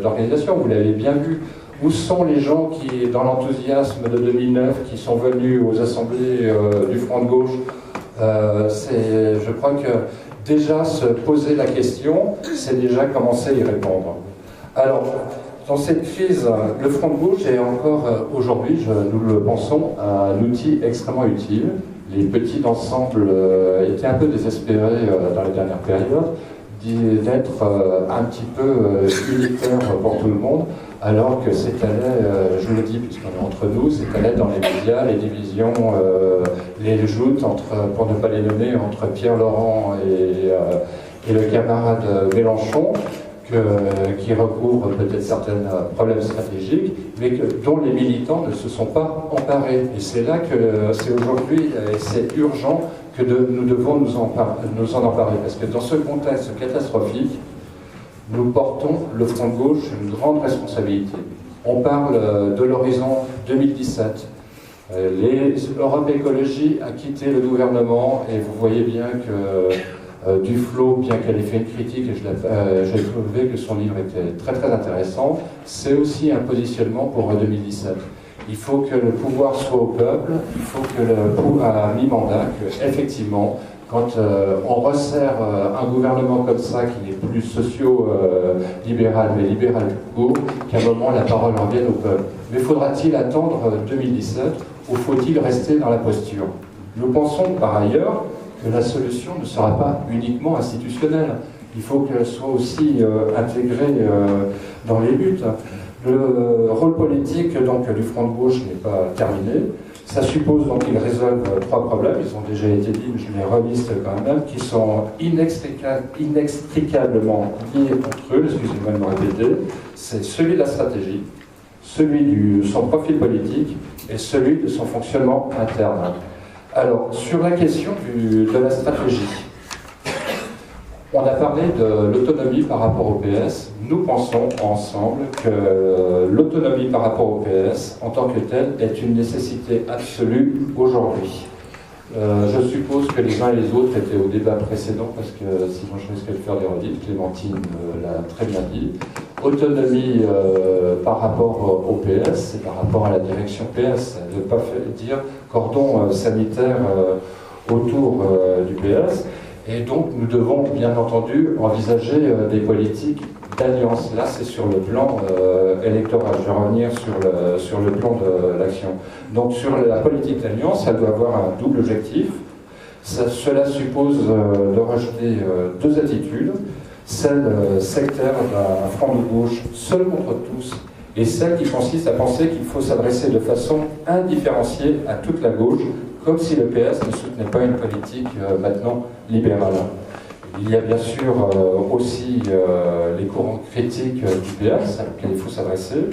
d'organisation. Vous l'avez bien vu. Où sont les gens qui, dans l'enthousiasme de 2009, qui sont venus aux assemblées du Front de gauche Je crois que déjà se poser la question, c'est déjà commencer à y répondre. Alors, dans cette crise, le Front de gauche est encore aujourd'hui, nous le pensons, un outil extrêmement utile. Les petits d'ensemble étaient un peu désespérés dans les dernières périodes d'être un petit peu unitaire pour tout le monde, alors que s'étalait, je le dis puisqu'on est entre nous, s'étalait dans les médias, les divisions, les joutes, pour ne pas les nommer, entre Pierre Laurent et le camarade Mélenchon, qui recouvre peut-être certains problèmes stratégiques, mais dont les militants ne se sont pas emparés. Et c'est là que c'est aujourd'hui, c'est urgent que nous devons nous en emparer. Parce que dans ce contexte catastrophique, nous portons, le Front de gauche, une grande responsabilité. On parle de l'horizon 2017. L'Europe Écologie a quitté le gouvernement et vous voyez bien que Duflot, bien qu'elle ait fait une critique, et j'ai trouvé que son livre était très très intéressant, c'est aussi un positionnement pour 2017. Il faut que le pouvoir soit au peuple, il faut que le pouvoir à mi-mandat, effectivement, quand on resserre un gouvernement comme ça, qui n'est plus socio-libéral, mais libéral tout court, qu'à un moment la parole revienne au peuple. Mais faudra-t-il attendre 2017 ou faut-il rester dans la posture? Nous pensons par ailleurs que la solution ne sera pas uniquement institutionnelle. Il faut qu'elle soit aussi intégrée dans les luttes. Le rôle politique donc, du Front de gauche n'est pas terminé. Ça suppose donc qu'ils résolvent trois problèmes, ils ont déjà été dit, mais je les reliste quand même, qui sont inextricablement liés entre eux, excusez-moi de me répéter. C'est celui de la stratégie, celui de son profil politique et celui de son fonctionnement interne. Alors, sur la question de la stratégie, on a parlé de l'autonomie par rapport au PS. Nous pensons ensemble que l'autonomie par rapport au PS, en tant que telle, est une nécessité absolue aujourd'hui. Je suppose que les uns et les autres étaient au débat précédent, parce que sinon je risquais de faire des redites. Clémentine l'a très bien dit. Autonomie par rapport au PS et par rapport à la direction PS. Ne pas dire cordon sanitaire autour du PS. Et donc nous devons bien entendu envisager des politiques d'alliance. Là c'est sur le plan électoral. Je vais revenir sur le plan de l'action. Donc sur la politique d'alliance, elle doit avoir un double objectif. Cela suppose de rejeter deux attitudes. Celle sectaire d'un front de gauche seul contre tous, et celle qui consiste à penser qu'il faut s'adresser de façon indifférenciée à toute la gauche, comme si le PS ne soutenait pas une politique maintenant libérale. Il y a bien sûr aussi les courants critiques du PS à lesquels il faut s'adresser.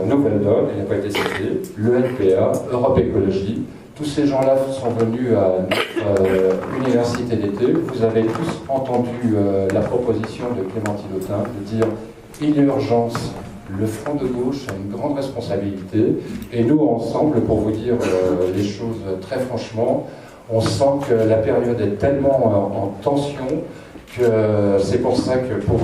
Nouvelle Donne, il n'a pas été cité, le NPA, Europe Écologie. Tous ces gens-là sont venus à notre université d'été. Vous avez tous entendu la proposition de Clémentine Autain de dire il y a urgence, le front de gauche a une grande responsabilité. Et nous, ensemble, pour vous dire les choses très franchement, on sent que la période est tellement en tension que c'est pour ça que pour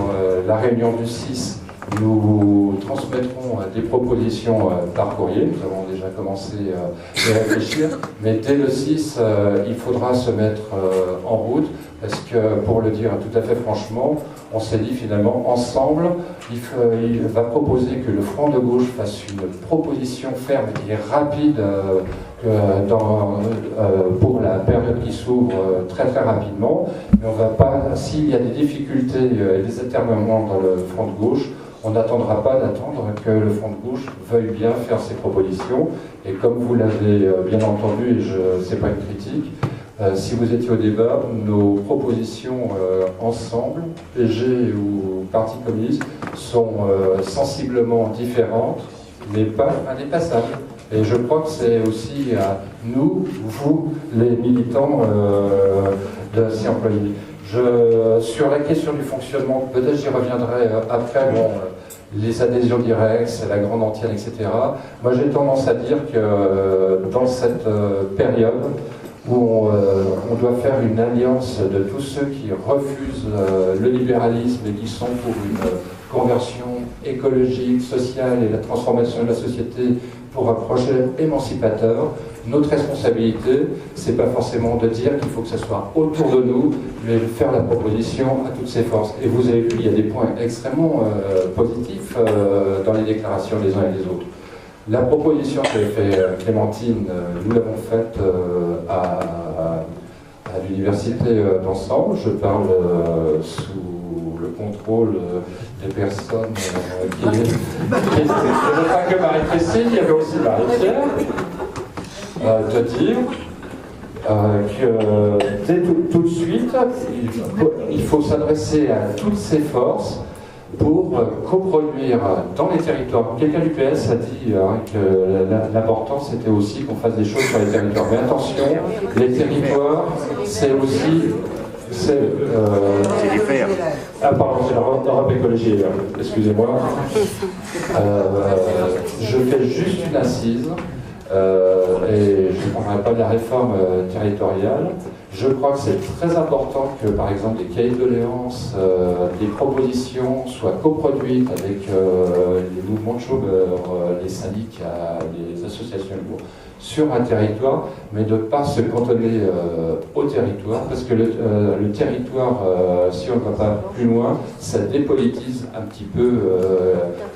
la réunion du 6, nous transmettrons des propositions par courrier. Nous avons déjà commencé à réfléchir, mais dès le 6, il faudra se mettre en route, parce que, pour le dire tout à fait franchement, on s'est dit finalement, ensemble, il va proposer que le Front de gauche fasse une proposition ferme et rapide pour la période qui s'ouvre très très rapidement. Mais on va pas, s'il y a des difficultés et des atermoiements dans le Front de gauche, on n'attendra pas d'attendre que le Front de gauche veuille bien faire ses propositions. Et comme vous l'avez bien entendu, et ce n'est pas une critique, si vous étiez au débat, nos propositions ensemble, PG ou Parti communiste, sont sensiblement différentes, mais pas indépassables. Et je crois que c'est aussi à nous, vous, les militants de ces employés. Sur la question du fonctionnement, peut-être j'y reviendrai après, les adhésions directes, la grande antienne, etc. Moi j'ai tendance à dire que dans cette période où on doit faire une alliance de tous ceux qui refusent le libéralisme et qui sont pour une conversion écologique, sociale et la transformation de la société pour un projet émancipateur, notre responsabilité, c'est pas forcément de dire qu'il faut que ce soit autour de nous, mais de faire la proposition à toutes ces forces. Et vous avez vu, il y a des points extrêmement positifs dans les déclarations des uns et des autres. La proposition qu'avait fait Clémentine, nous l'avons faite à l'université d'ensemble. Je parle sous le contrôle des personnes qui n'étaient pas que Marie-Christine, il y avait aussi Marie-Pierre. De dire que dès tout de suite, il faut s'adresser à toutes ces forces pour coproduire dans les territoires. Quelqu'un du PS a dit que l'important c'était aussi qu'on fasse des choses sur les territoires. Mais attention, les territoires, c'est aussi... C'est pardon, c'est l'Europe Écologie, excusez-moi. Je fais juste une assise. Et je ne parlerai pas de la réforme territoriale. Je crois que c'est très important que, par exemple, des cahiers de doléances, des propositions soient coproduites avec les mouvements de chômeurs, les syndicats, les associations sur un territoire, mais de ne pas se cantonner au territoire, parce que le territoire, si on ne va pas plus loin, ça dépolitise un petit peu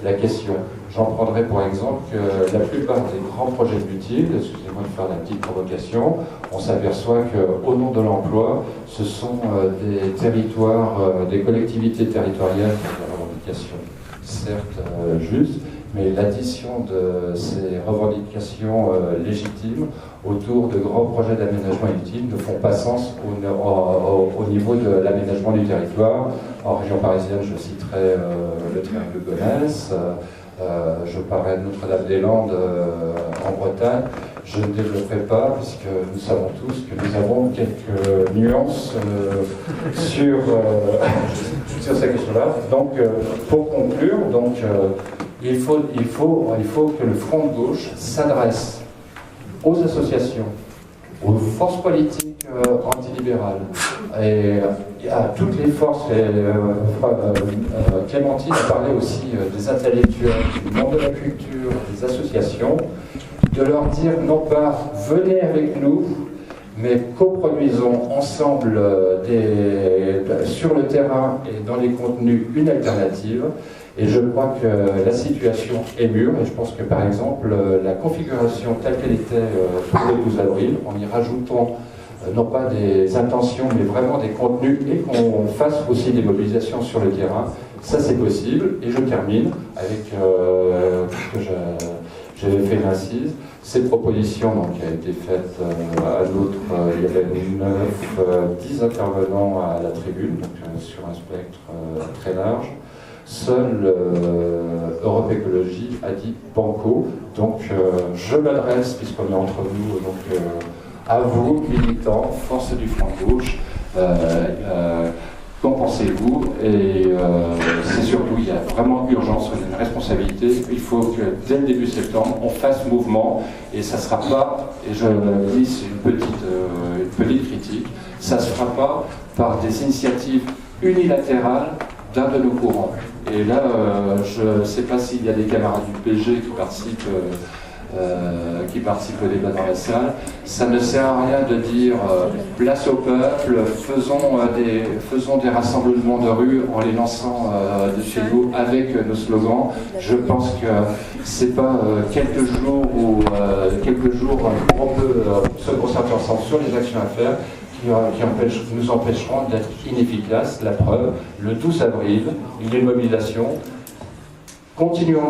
la question. J'en prendrai pour exemple que la plupart des grands projets de l'utile, excusez-moi de faire la petite provocation, on s'aperçoit qu'au nom de l'emploi, ce sont des territoires, des collectivités territoriales qui ont des revendications certes justes, mais l'addition de ces revendications légitimes autour de grands projets d'aménagement utile ne font pas sens au niveau de l'aménagement du territoire. En région parisienne, je citerai le triangle de Gonesse, je parlerai de Notre-Dame-des-Landes en Bretagne. Je ne développerai pas, puisque nous savons tous que nous avons quelques nuances sur ces questions-là. Donc, pour conclure, il faut que le Front de gauche s'adresse aux associations, aux forces politiques antilibérales et à toutes les forces. Clémentine a parlé aussi des intellectuels, du monde de la culture, des associations, de leur dire non pas venez avec nous, mais coproduisons ensemble sur le terrain et dans les contenus une alternative. Et je crois que la situation est mûre, et je pense que par exemple la configuration telle qu'elle était pour le 12 avril, en y rajoutant non pas des intentions mais vraiment des contenus, et qu'on fasse aussi des mobilisations sur le terrain, ça c'est possible. Et je termine avec que j'avais fait une incise. Cette proposition donc, a été faite à l'autre, il y avait 10 intervenants à la tribune, donc, sur un spectre très large. Seul Europe Écologie a dit banco. Donc je m'adresse, puisqu'on est entre nous, donc, à vous, militants, force du Front de Gauche. Qu'en pensez-vous? Et c'est surtout, il y a vraiment urgence, il y a une responsabilité. Il faut que dès le début septembre, on fasse mouvement, et ça ne sera pas, et je dis, c'est une petite critique, ça ne se fera pas par des initiatives unilatérales d'un de nos courants. Et là, je ne sais pas s'il y a des camarades du PG qui participent au débat dans la salle. Ça ne sert à rien de dire place au peuple, faisons des rassemblements de rue en les lançant de chez nous avec nos slogans. Je pense que c'est pas quelques jours où on peut se concentrer ensemble sur les actions à faire qui nous empêcheront d'être inefficaces. La preuve, le 12 avril, il y a une mobilisation. Continuons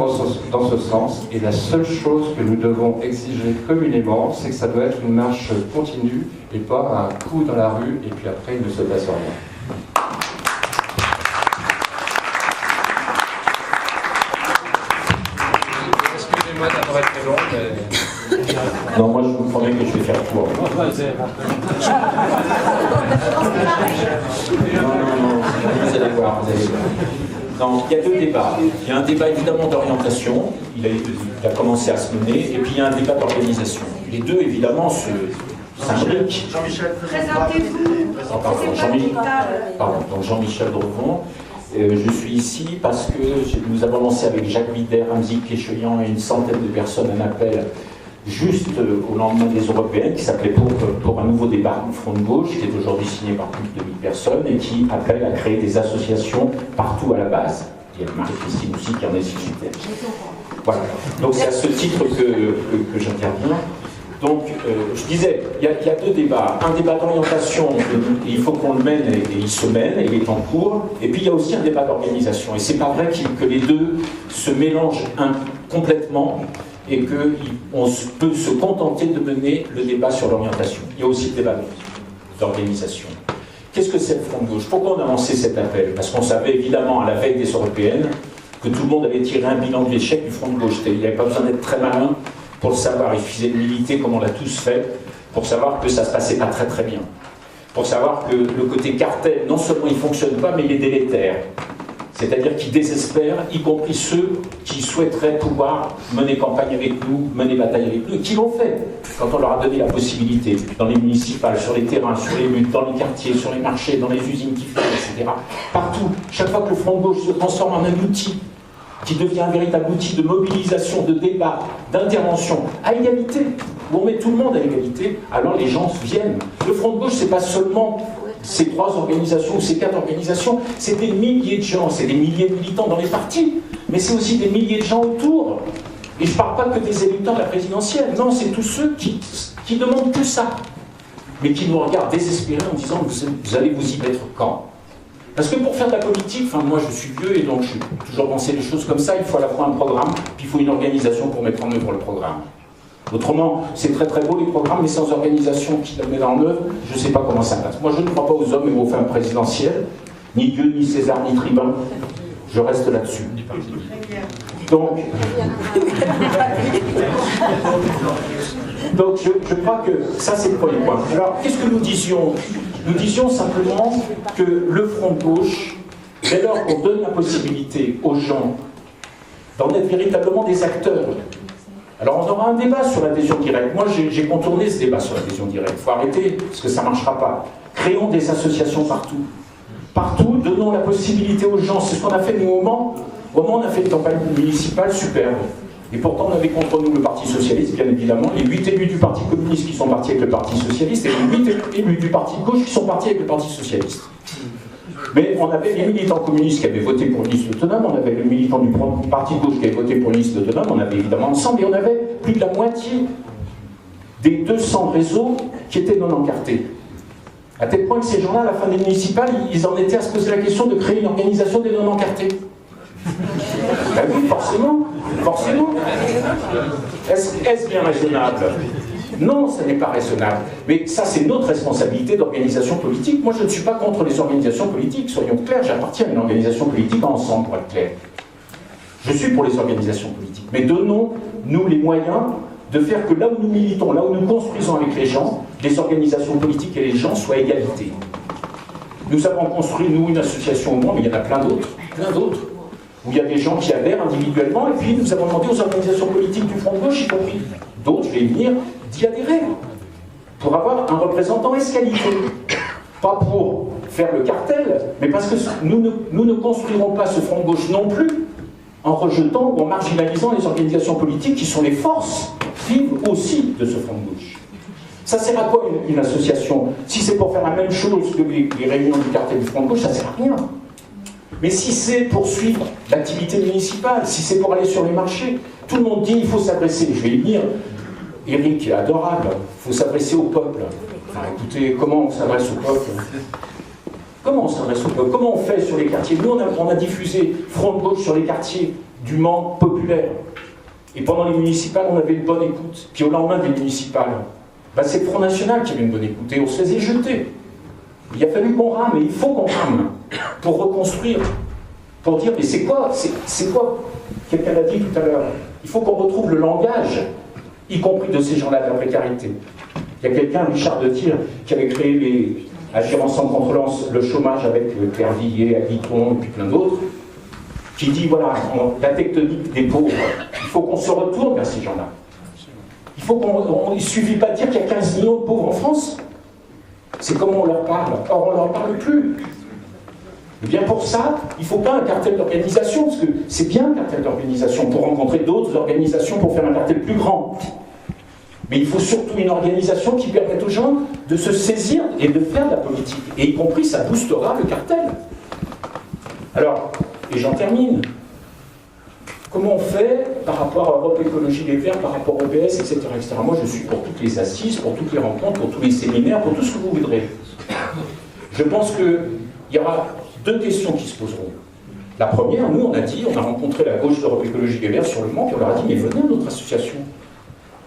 dans ce sens, et la seule chose que nous devons exiger communément, c'est que ça doit être une marche continue et pas un coup dans la rue et puis après il ne se passe rien. Excusez-moi d'avoir été long, mais... Non, moi je vous promets que je vais faire court. Non, vous allez voir, Non, il y a deux débats. Il y a un débat évidemment d'orientation, il a commencé à se mener, et puis il y a un débat d'organisation. Les deux évidemment s'imbriquent. Jean-Michel, présentez-vous. Jean-Michel Drevon. Je suis ici parce que nous avons lancé avec Jacques Vider, Hamzik Kéchoyan et une centaine de personnes un appel juste au lendemain des Européennes, qui s'appelait pour un nouveau débat du Front de Gauche, qui est aujourd'hui signé par plus de 2000 personnes, et qui appelle à créer des associations partout à la base. Il y a Marie-Christine aussi qui en est signataire. Voilà. Donc c'est à ce titre que j'interviens. Donc, je disais, il y a deux débats. Un débat d'orientation, il faut qu'on le mène, et il se mène, et il est en cours. Et puis, il y a aussi un débat d'organisation. Et c'est pas vrai que les deux se mélangent complètement, et qu'on peut se contenter de mener le débat sur l'orientation. Il y a aussi le débat d'organisation. Qu'est-ce que c'est le Front de Gauche? Pourquoi on a lancé cet appel? Parce qu'on savait évidemment, à la veille des Européennes, que tout le monde avait tiré un bilan de l'échec du Front de Gauche. Il n'y avait pas besoin d'être très malin pour le savoir. Il suffisait de militer comme on l'a tous fait, pour savoir que ça ne se passait pas très très bien. Pour savoir que le côté cartel, non seulement il ne fonctionne pas, mais il est délétère. C'est-à-dire qu'il désespère, y compris ceux qui souhaiteraient pouvoir mener campagne avec nous, mener bataille avec nous, et qui l'ont fait, quand on leur a donné la possibilité, dans les municipales, sur les terrains, sur les luttes, dans les quartiers, sur les marchés, dans les usines qui ferment, etc. Partout, chaque fois que le Front de Gauche se transforme en un outil, qui devient un véritable outil de mobilisation, de débat, d'intervention, à égalité, où on met tout le monde à égalité, alors les gens viennent. Le Front de Gauche, c'est pas seulement ces 3 organisations ou ces 4 organisations, c'est des milliers de gens, c'est des milliers de militants dans les partis, mais c'est aussi des milliers de gens autour. Et je ne parle pas que des électeurs de la présidentielle, non, c'est tous ceux qui demandent que ça, mais qui nous regardent désespérés en disant vous allez vous y mettre quand? Parce que pour faire de la politique, moi je suis vieux et donc je j'ai toujours pensé les choses comme ça, il faut à la fois un programme, puis il faut une organisation pour mettre en œuvre le programme. Autrement, c'est très très beau les programmes, mais sans organisation qui la met en œuvre, je ne sais pas comment ça passe. Moi je ne crois pas aux hommes et aux femmes présidentielles, ni Dieu, ni César, ni Tribun. Je reste là-dessus. Donc je crois que ça c'est le premier point. Alors qu'est-ce que nous disions? Nous disions simplement que le Front de Gauche, dès lors qu'on donne la possibilité aux gens d'en être véritablement des acteurs, Alors on aura un débat sur l'adhésion directe. Moi j'ai contourné ce débat sur l'adhésion directe. Il faut arrêter, parce que ça ne marchera pas. Créons des associations partout. Partout, donnons la possibilité aux gens. C'est ce qu'on a fait nous au Mans. Au Mans, on a fait une campagne municipale superbe. Et pourtant, on avait contre nous le Parti Socialiste, bien évidemment, les 8 élus du Parti Communiste qui sont partis avec le Parti Socialiste, et les 8 élus du Parti de Gauche qui sont partis avec le Parti Socialiste. Mais on avait les militants communistes qui avaient voté pour une liste autonome, on avait les militants du Parti de Gauche qui avaient voté pour une liste autonome, on avait évidemment ensemble, et on avait plus de la moitié des 200 réseaux qui étaient non encartés. À tel point que ces gens-là, à la fin des municipales, ils en étaient à se poser la question de créer une organisation des non encartés. Ben oui, forcément. Est-ce bien raisonnable? Non, ce n'est pas raisonnable. Mais ça, c'est notre responsabilité d'organisation politique. Moi, je ne suis pas contre les organisations politiques, soyons clairs, j'appartiens à une organisation politique ensemble, pour être clair. Je suis pour les organisations politiques. Mais donnons-nous les moyens de faire que là où nous militons, là où nous construisons avec les gens, les organisations politiques et les gens soient à égalité. Nous avons construit, nous, une association au Mans, mais il y en a plein d'autres, où il y a des gens qui adhèrent individuellement, et puis nous avons demandé aux organisations politiques du Front de Gauche, y compris d'autres, je vais y venir, d'y adhérer, pour avoir un représentant escalité. Pas pour faire le cartel, mais parce que nous ne construirons pas ce Front de Gauche non plus en rejetant ou en marginalisant les organisations politiques qui sont les forces vives aussi de ce Front de Gauche. Ça sert à quoi une association? Si c'est pour faire la même chose que les réunions du cartel du Front de Gauche, ça sert à rien. Mais si c'est pour suivre l'activité municipale, si c'est pour aller sur les marchés, tout le monde dit il faut s'adresser. Je vais y venir. Eric est adorable. Il faut s'adresser au peuple. Enfin, écoutez, comment on s'adresse au peuple? Comment on s'adresse au peuple? Comment on fait sur les quartiers? Nous, on a diffusé Front de Gauche sur les quartiers du Mans populaire. Et pendant les municipales, on avait une bonne écoute. Puis au lendemain des municipales, c'est le Front National qui avait une bonne écoute. Et on se faisait jeter. Il a fallu qu'on rame, et il faut qu'on rame, pour reconstruire, pour dire, mais c'est quoi, quelqu'un l'a dit tout à l'heure, il faut qu'on retrouve le langage, y compris de ces gens-là de la précarité. Il y a quelqu'un, Richard de Tyr, qui avait créé les Agir ensemble contre le chômage avec Claire Villiers, Aguiton, et puis plein d'autres, qui dit, voilà, la tectonique des pauvres, il faut qu'on se retourne vers ces gens-là. Il ne suffit pas de dire qu'il y a 15 millions de pauvres en France. C'est comment on leur parle. Or, on ne leur parle plus. Et bien pour ça, il ne faut pas un cartel d'organisation, parce que c'est bien un cartel d'organisation pour rencontrer d'autres organisations pour faire un cartel plus grand. Mais il faut surtout une organisation qui permette aux gens de se saisir et de faire de la politique. Et y compris, ça boostera le cartel. Alors, et j'en termine. Comment on fait par rapport à Europe Écologie Les Verts, par rapport au PS, etc., etc. Moi, je suis pour toutes les assises, pour toutes les rencontres, pour tous les séminaires, pour tout ce que vous voudrez. Je pense qu'il y aura deux questions qui se poseront. La première, nous, on a rencontré la gauche d'Europe Écologie Les Verts sur le Mans, puis on leur a dit, mais venez à notre association.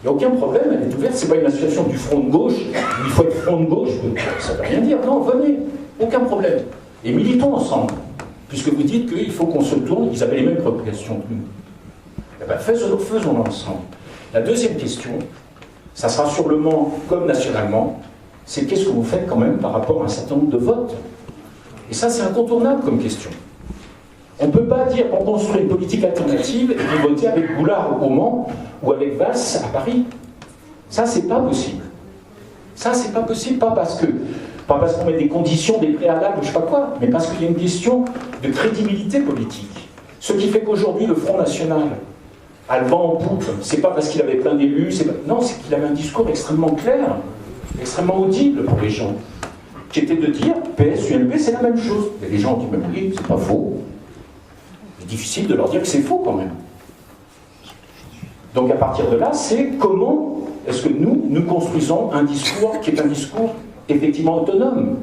Il n'y a aucun problème, elle est ouverte, c'est pas une association du Front de Gauche, il faut être Front de Gauche, ça ne veut rien dire, non, venez, aucun problème. Et militons ensemble. Puisque vous dites qu'il faut qu'on se tourne, ils avaient les mêmes préoccupations que nous. Eh bien, faisons-le ensemble. La deuxième question, ça sera sur le Mans comme nationalement, c'est qu'est-ce que vous faites quand même par rapport à un certain nombre de votes? Et ça, c'est incontournable comme question. On ne peut pas dire qu'on construit une politique alternative et voter avec Goulard au Mans ou avec Valls à Paris. Ça, c'est pas possible. Ça, c'est pas possible, pas parce qu'on met des conditions, des préalables, je ne sais pas quoi, mais parce qu'il y a une question de crédibilité politique. Ce qui fait qu'aujourd'hui, le Front National a le vent en poupe, c'est pas parce qu'il avait plein d'élus, non, c'est qu'il avait un discours extrêmement clair, extrêmement audible pour les gens, qui était de dire, PS, UMP, c'est la même chose. Et les gens ont dit, mais oui, c'est pas faux. C'est difficile de leur dire que c'est faux quand même. Donc à partir de là, c'est comment est-ce que nous construisons un discours qui est un discours effectivement autonome.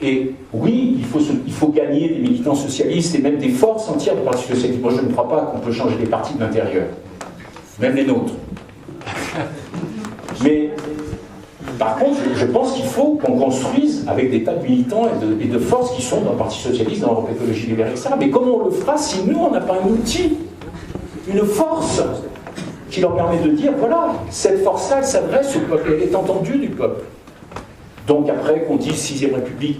Et oui, il faut gagner des militants socialistes et même des forces entières du Parti socialiste. Moi, je ne crois pas qu'on peut changer les partis de l'intérieur, même les nôtres. Mais par contre, je pense qu'il faut qu'on construise avec des tas de militants et de forces qui sont dans le Parti socialiste, dans l'Europe Écologie Les Verts, etc. Mais comment on le fera si nous, on n'a pas un outil, une force qui leur permet de dire, voilà, cette force-là, elle s'adresse au peuple, elle est entendue du peuple. Donc après qu'on dise 6ème République,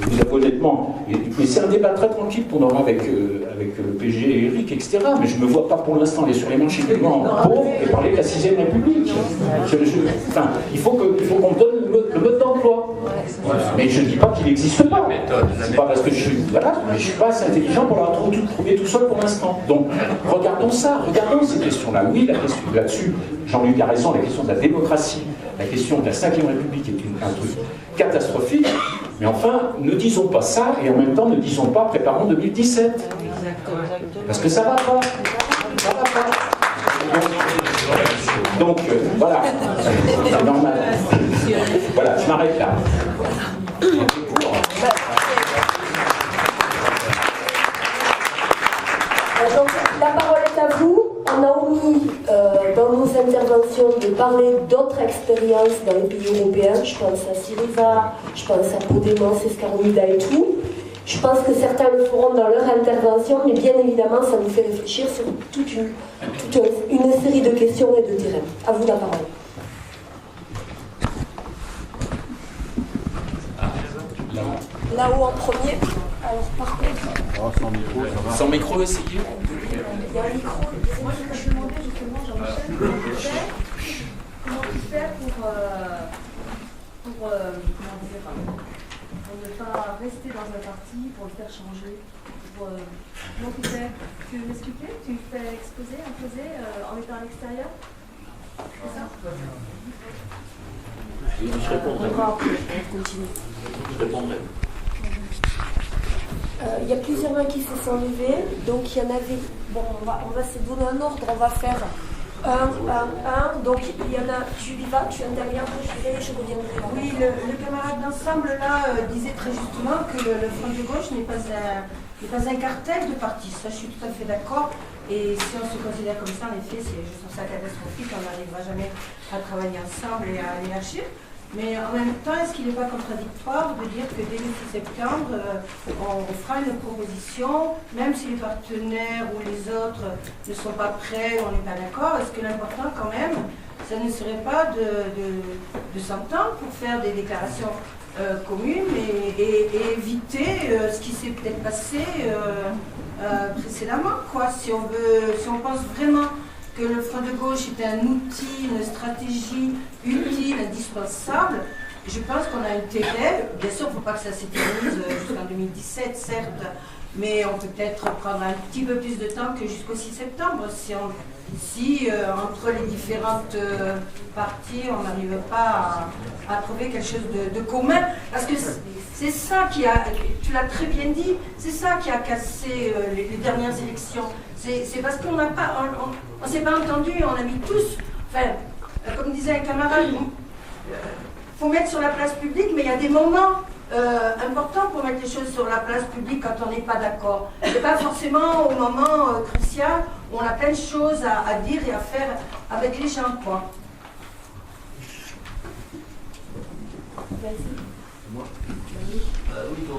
vous avoue honnêtement, mais c'est un débat très tranquille qu'on aura avec le PG et Eric, etc. Mais je ne me vois pas pour l'instant aller sur les manches également pauvres et parler de la 6ème République. Enfin, il faut qu'on me donne le mode d'emploi. Mais je ne dis pas qu'il n'existe pas. C'est pas parce que je suis pas assez intelligent pour l'avoir trouvé tout seul pour l'instant. Donc, regardons ça, regardons ces questions-là. Oui, la question là-dessus, Jean-Luc a raison, la question de la démocratie, la question de la 5ème République est un truc catastrophique. Mais enfin, ne disons pas ça et en même temps ne disons pas préparons 2017. Parce que ça va pas. Ça va pas. Donc voilà, c'est normal. Voilà, je m'arrête là. Donc, la parole est à vous. On a omis dans nos interventions de parler d'autres expériences dans les pays européens. Je pense à Syriza, je pense à Podemos, Escarmida et tout. Je pense que certains le feront dans leur intervention, mais bien évidemment, ça nous fait réfléchir sur toute une série de questions et de terrains. À vous la parole. Là-haut en premier. Alors, par contre... Sans micro, essayez. Il y a un micro. Moi, je me demandais justement, Jean-Michel, comment tu fais pour ne pas rester dans un parti, pour le faire changer. Comment tu fais? Tu veux m'expliquer? Tu fais exposer, imposer en étant à l'extérieur? C'est ça? Je répondrai. On continue. Je répondrai. Il y a plusieurs mains qui se sont levées, donc il y en avait. Bon, on va se donner un ordre, on va faire un. Donc il y en a. Tu y vas, tu interviens, je reviendrai. Oui, le camarade d'ensemble là disait très justement que le Front de gauche n'est pas un cartel de parti. Ça, je suis tout à fait d'accord. Et si on se considère comme ça, en effet, je trouve ça catastrophique. On n'arrivera jamais à travailler ensemble et à élargir. Mais en même temps, est-ce qu'il n'est pas contradictoire de dire que dès le 6 septembre, on fera une proposition, même si les partenaires ou les autres ne sont pas prêts, on n'est pas d'accord? Est-ce que l'important quand même, ça ne serait pas de s'entendre pour faire des déclarations communes et éviter ce qui s'est peut-être passé précédemment, quoi. Si on pense vraiment que le Front de gauche est un outil, une stratégie utile, indispensable, je pense qu'on a intérêt, bien sûr, il ne faut pas que ça s'éternise jusqu'en 2017, certes, mais on peut peut-être prendre un petit peu plus de temps que jusqu'au 6 septembre, si entre les différentes parties, on n'arrive pas à trouver quelque chose de commun, parce que c'est ça qui a, tu l'as très bien dit, c'est ça qui a cassé les dernières élections. C'est parce qu'on n'a pas, on s'est pas entendu, on a mis tous, enfin, comme disait un camarade, faut mettre sur la place publique, mais il y a des moments importants pour mettre les choses sur la place publique quand on n'est pas d'accord. C'est pas forcément au moment crucial où on a plein de choses à dire et à faire avec les gens, quoi.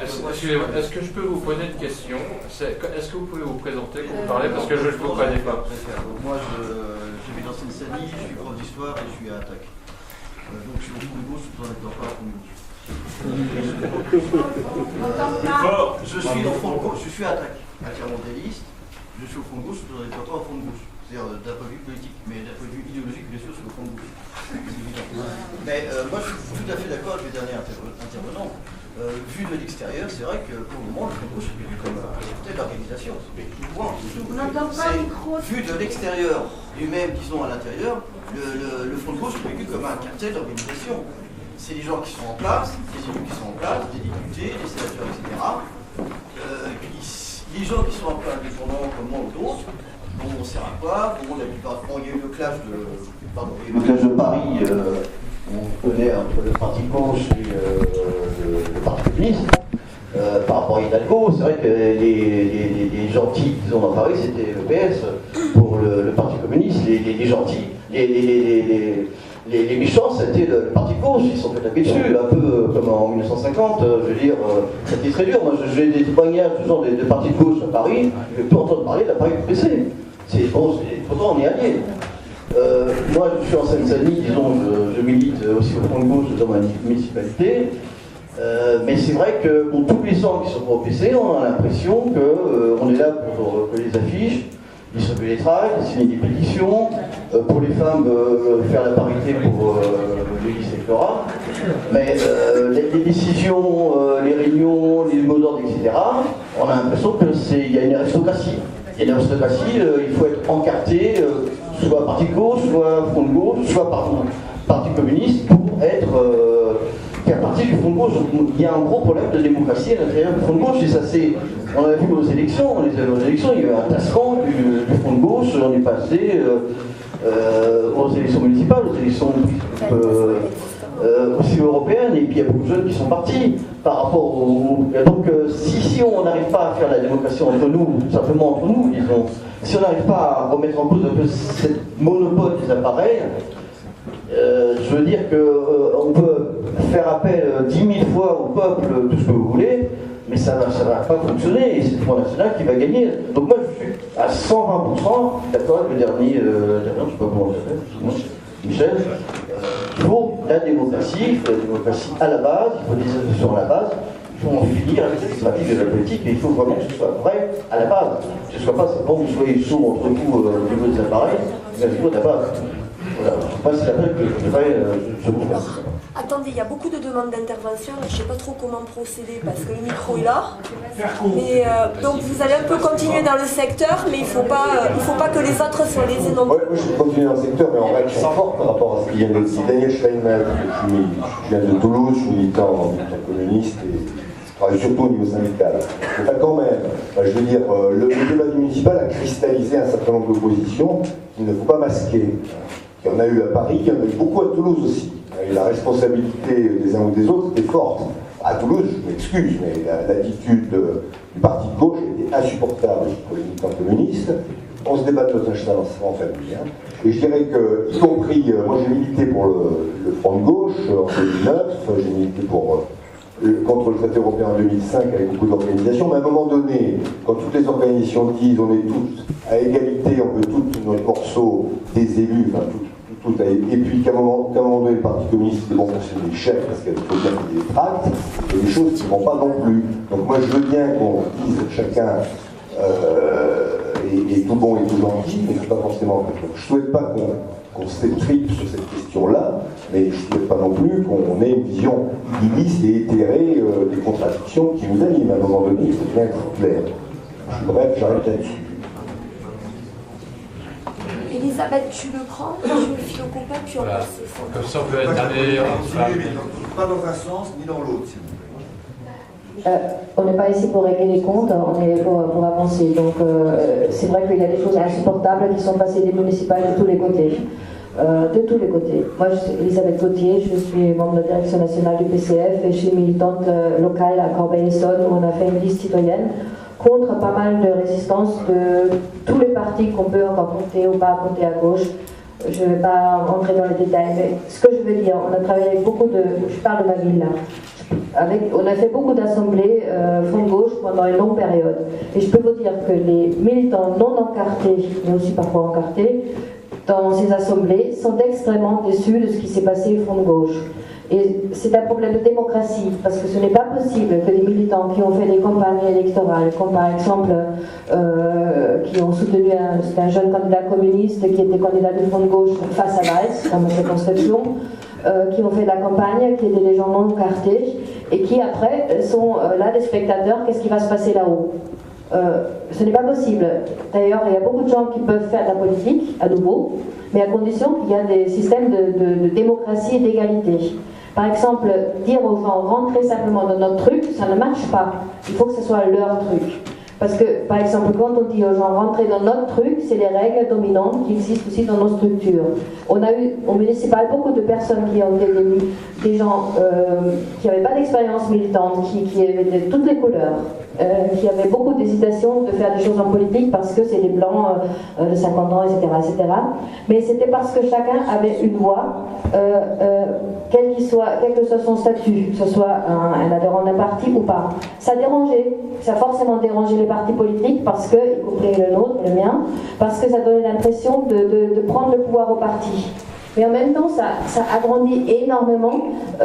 Est-ce que je peux vous poser une question? Est-ce que vous pouvez vous présenter quand vous parlez? Parce que je ne vous connais pas. Moi, j'habite en Seine-Saint-Denis, je suis prof d'histoire et je suis à Attaque. Donc, je suis au fond de gauche, tout en n'étant pas au fond de gauche. Je suis au fond de gauche, je suis à Attaque, intermondialiste. Je suis au fond de gauche, tout en n'étant pas au fond de gauche. C'est-à-dire d'un point de vue politique, mais d'un point de vue idéologique, bien sûr, je suis au fond de gauche. Mais moi, je suis tout à fait d'accord avec les derniers intervenants. Vu de l'extérieur, c'est vrai que pour le moment, le Front de gauche est vu comme une telle organisation. Vu de l'extérieur, lui-même, disons à l'intérieur, le Front de gauche est vécu comme un cartel d'organisation. C'est des gens qui sont en place, des élus qui sont en place, des députés, des sénateurs, etc. Les gens qui sont un peu indépendants comme moi ou d'autres, bon, on ne sert à quoi, bon, la plupart, bon, il y a eu le clash de Paris. On connaît entre le parti gauche et le parti communiste. Par rapport à Hidalgo, c'est vrai que les gentils, disons dans Paris, c'était le PS. Pour le parti communiste, les gentils, les méchants, c'était le parti gauche. Ils se sont fait taper dessus, un peu comme en 1950. Je veux dire, c'était très dur. Moi, j'ai des témoignages de partis de gauche à Paris. Je ne peux pas entendre parler de la Paris du PC. Pourtant, on est alliés. Moi, je suis en Seine-Saint-Denis, disons, je milite aussi au Front de gauche dans ma municipalité. Mais c'est vrai que pour tous les gens qui sont au PC, on a l'impression qu'on est là pour que les affiches, distribuer les tracts, signer des pétitions, pour les femmes faire la parité pour le lycée-lectorat. Mais les décisions, les réunions, les mots d'ordre, etc., on a l'impression qu'il y a une aristocratie. Il y a une aristocratie, il faut être encarté, soit parti de gauche, soit front de gauche, soit parti communiste, pour faire partie du front de gauche. Donc, il y a un gros problème de démocratie à l'intérieur du front de gauche, et ça c'est. On a vu aux élections, il y avait un tassement du front de gauche, on est passé aux élections municipales, aux élections aussi européennes, et puis il y a beaucoup de jeunes qui sont partis par rapport au. Donc si on n'arrive pas à faire la démocratie entre nous, simplement entre nous, disons, si on n'arrive pas à remettre en cause un peu cette monopole des appareils, je veux dire qu'on peut faire appel 10 000 fois au peuple, tout ce que vous voulez, mais ça va pas fonctionner, et c'est le Front National qui va gagner. Donc moi je suis à 120% d'accord avec le dernier, je ne sais pas comment ça s'appelle, Michel. Il faut la démocratie à la base, il faut des institutions à la base, il faut en finir avec cette stratégie de la politique, et il faut vraiment que ce soit vrai à la base. Que ce ne soit pas simplement que vous soyez sourds entre vous au niveau des appareils, mais il faut à la base. Voilà, moi c'est la que je devrais se faire. Attendez, il y a beaucoup de demandes d'intervention, je ne sais pas trop comment procéder parce que le micro est là. Mais, donc vous allez un peu continuer dans le secteur, mais il ne faut pas que les autres soient lésés non plus. Ouais, moi je vais continuer dans le secteur, mais en réaction forte par rapport à ce qu'il vient de dire. Daniel Steinmetz, je viens de Toulouse, je suis militant communiste et je travaille surtout au niveau syndical. Mais quand même, je veux dire, le débat municipal a cristallisé un certain nombre d'oppositions qu'il ne faut pas masquer. Il y en a eu à Paris, il y en a eu beaucoup à Toulouse aussi. Et la responsabilité des uns ou des autres était forte. À Toulouse, je m'excuse, mais l'attitude du parti de gauche était insupportable pour les militants communistes. On se débat de notre installation en famille. Et je dirais que, y compris, moi j'ai milité pour le Front de gauche en 2009, j'ai milité contre le traité européen en 2005 avec beaucoup d'organisations, mais à un moment donné, quand toutes les organisations disent on est tous à égalité, on veut tous notre morceau des élus, enfin et puis qu'à un moment donné, le Parti communiste, c'est bon, c'est des chefs, parce qu'il faut bien qu'il y ait des tracts, et des choses qui ne vont pas non plus. Donc moi, je veux bien qu'on dise chacun est tout bon et tout gentil, mais c'est pas forcément. Je ne souhaite pas qu'on s'étripe sur cette question-là, mais je ne souhaite pas non plus qu'on ait une vision idéaliste et éthérée des contradictions qui nous animent. À un moment donné, il faut bien être clair. Bref, j'arrête là-dessus. Elisabeth, tu le prends, je le file au copain, puis on passe. Comme ça, on peut alterner. Pas dans un sens ni dans l'autre, s'il vous plaît. On n'est pas ici pour régler les comptes, on est pour avancer. Donc c'est vrai qu'il y a des choses insupportables qui sont passées des municipales de tous les côtés. Moi, je suis Elisabeth Gauthier, je suis membre de la direction nationale du PCF et je suis militante locale à Corbeil-Essonnes où on a fait une liste citoyenne contre pas mal de résistance de tous les partis qu'on peut encore compter ou pas compter à gauche. Je ne vais pas rentrer dans les détails, mais ce que je veux dire, on a travaillé avec beaucoup de... Je parle de ma ville là. On a fait beaucoup d'assemblées front de gauche pendant une longue période. Et je peux vous dire que les militants non encartés, mais aussi parfois encartés, dans ces assemblées, sont extrêmement déçus de ce qui s'est passé au front de gauche. Et c'est un problème de démocratie, parce que ce n'est pas possible que des militants qui ont fait des campagnes électorales, comme par exemple qui ont soutenu un jeune candidat communiste qui était candidat du Front de gauche face à Valls, dans ma circonscription, qui ont fait la campagne, qui étaient des gens non encartés, et qui après sont là des spectateurs, qu'est-ce qui va se passer là-haut? Ce n'est pas possible. D'ailleurs, il y a beaucoup de gens qui peuvent faire de la politique, à nouveau, mais à condition qu'il y a des systèmes de démocratie et d'égalité. Par exemple, dire aux gens rentrez simplement dans notre truc, ça ne marche pas. Il faut que ce soit leur truc. Parce que, par exemple, quand on dit aux gens rentrez dans notre truc, c'est les règles dominantes qui existent aussi dans nos structures. On a eu au municipal beaucoup de personnes qui ont été élues, des gens qui n'avaient pas d'expérience militante, qui avaient de toutes les couleurs, qui avaient beaucoup d'hésitation de faire des choses en politique parce que c'est des blancs de 50 ans, etc., etc. Mais c'était parce que chacun avait une voix, quel que soit son statut, que ce soit un adhérent d'un parti ou pas. Ça dérangeait, ça a forcément dérangé les partis politiques parce que, y compris le nôtre, le mien, parce que ça donnait l'impression de prendre le pouvoir au parti. Mais en même temps, ça agrandit énormément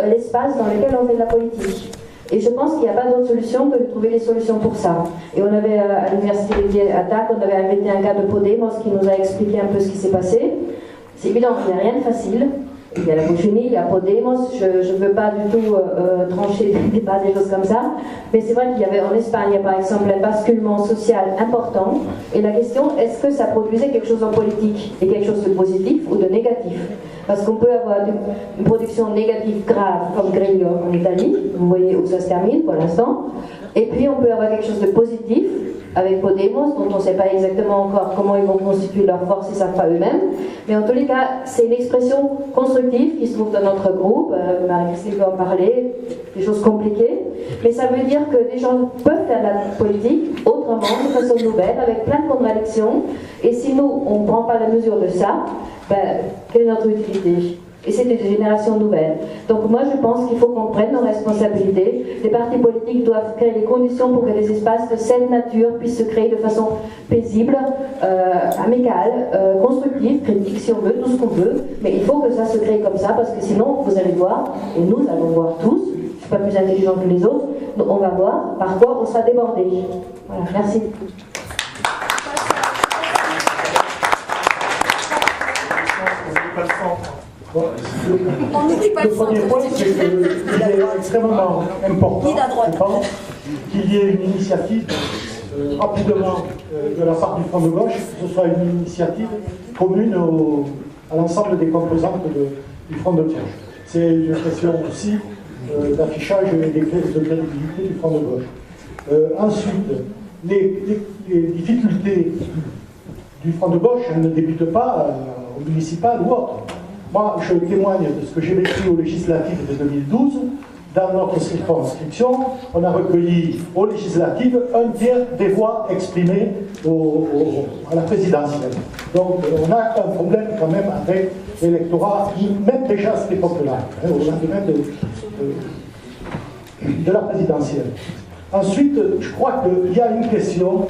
l'espace dans lequel on fait de la politique. Et je pense qu'il n'y a pas d'autre solution que de trouver des solutions pour ça. Et on avait, à l'université à DAC, on avait invité un gars de Podemos qui nous a expliqué un peu ce qui s'est passé. C'est évident qu'il n'y a rien de facile. Il y a la Bouchenie, il y a Podemos, je ne veux pas du tout trancher des débats, des choses comme ça, mais c'est vrai qu'il y avait en Espagne, par exemple, un basculement social important, et la question, est-ce que ça produisait quelque chose en politique, et quelque chose de positif ou de négatif? Parce qu'on peut avoir une production négative grave, comme Grillo en Italie, vous voyez où ça se termine pour l'instant, et puis on peut avoir quelque chose de positif, avec Podemos, dont on ne sait pas exactement encore comment ils vont constituer leur force, ils ne savent pas eux-mêmes. Mais en tous les cas, c'est une expression constructive qui se trouve dans notre groupe. Marie-Christine peut en parler, des choses compliquées. Mais ça veut dire que des gens peuvent faire de la politique autrement, de façon nouvelle, avec plein de contradictions. Et si nous, on ne prend pas la mesure de ça, ben, quelle est notre utilité ? Et c'est des générations nouvelles. Donc moi je pense qu'il faut qu'on prenne nos responsabilités. Les partis politiques doivent créer les conditions pour que des espaces de cette nature puissent se créer de façon paisible, amicale, constructive, critique si on veut, tout ce qu'on veut. Mais il faut que ça se crée comme ça parce que sinon vous allez voir, et nous allons voir tous, je ne suis pas plus intelligent que les autres, donc on va voir par quoi on sera débordé. Voilà, merci. Bon, le premier point, c'est qu'il est extrêmement important, je pense, qu'il y ait une initiative rapidement de la part du Front de gauche, que ce soit une initiative commune à l'ensemble des composantes du Front de gauche. C'est une question aussi d'affichage et de crédibilité du Front de gauche. Ensuite, les difficultés du Front de gauche, elles ne débutent pas au municipal ou autre. Moi, je témoigne de ce que j'ai vécu aux législatives de 2012. Dans notre circonscription, on a recueilli aux législatives un tiers des voix exprimées à la présidentielle. Donc, on a un problème quand même avec l'électorat, même déjà à cette époque-là, au lendemain de la présidentielle. Ensuite, je crois qu'il y a une question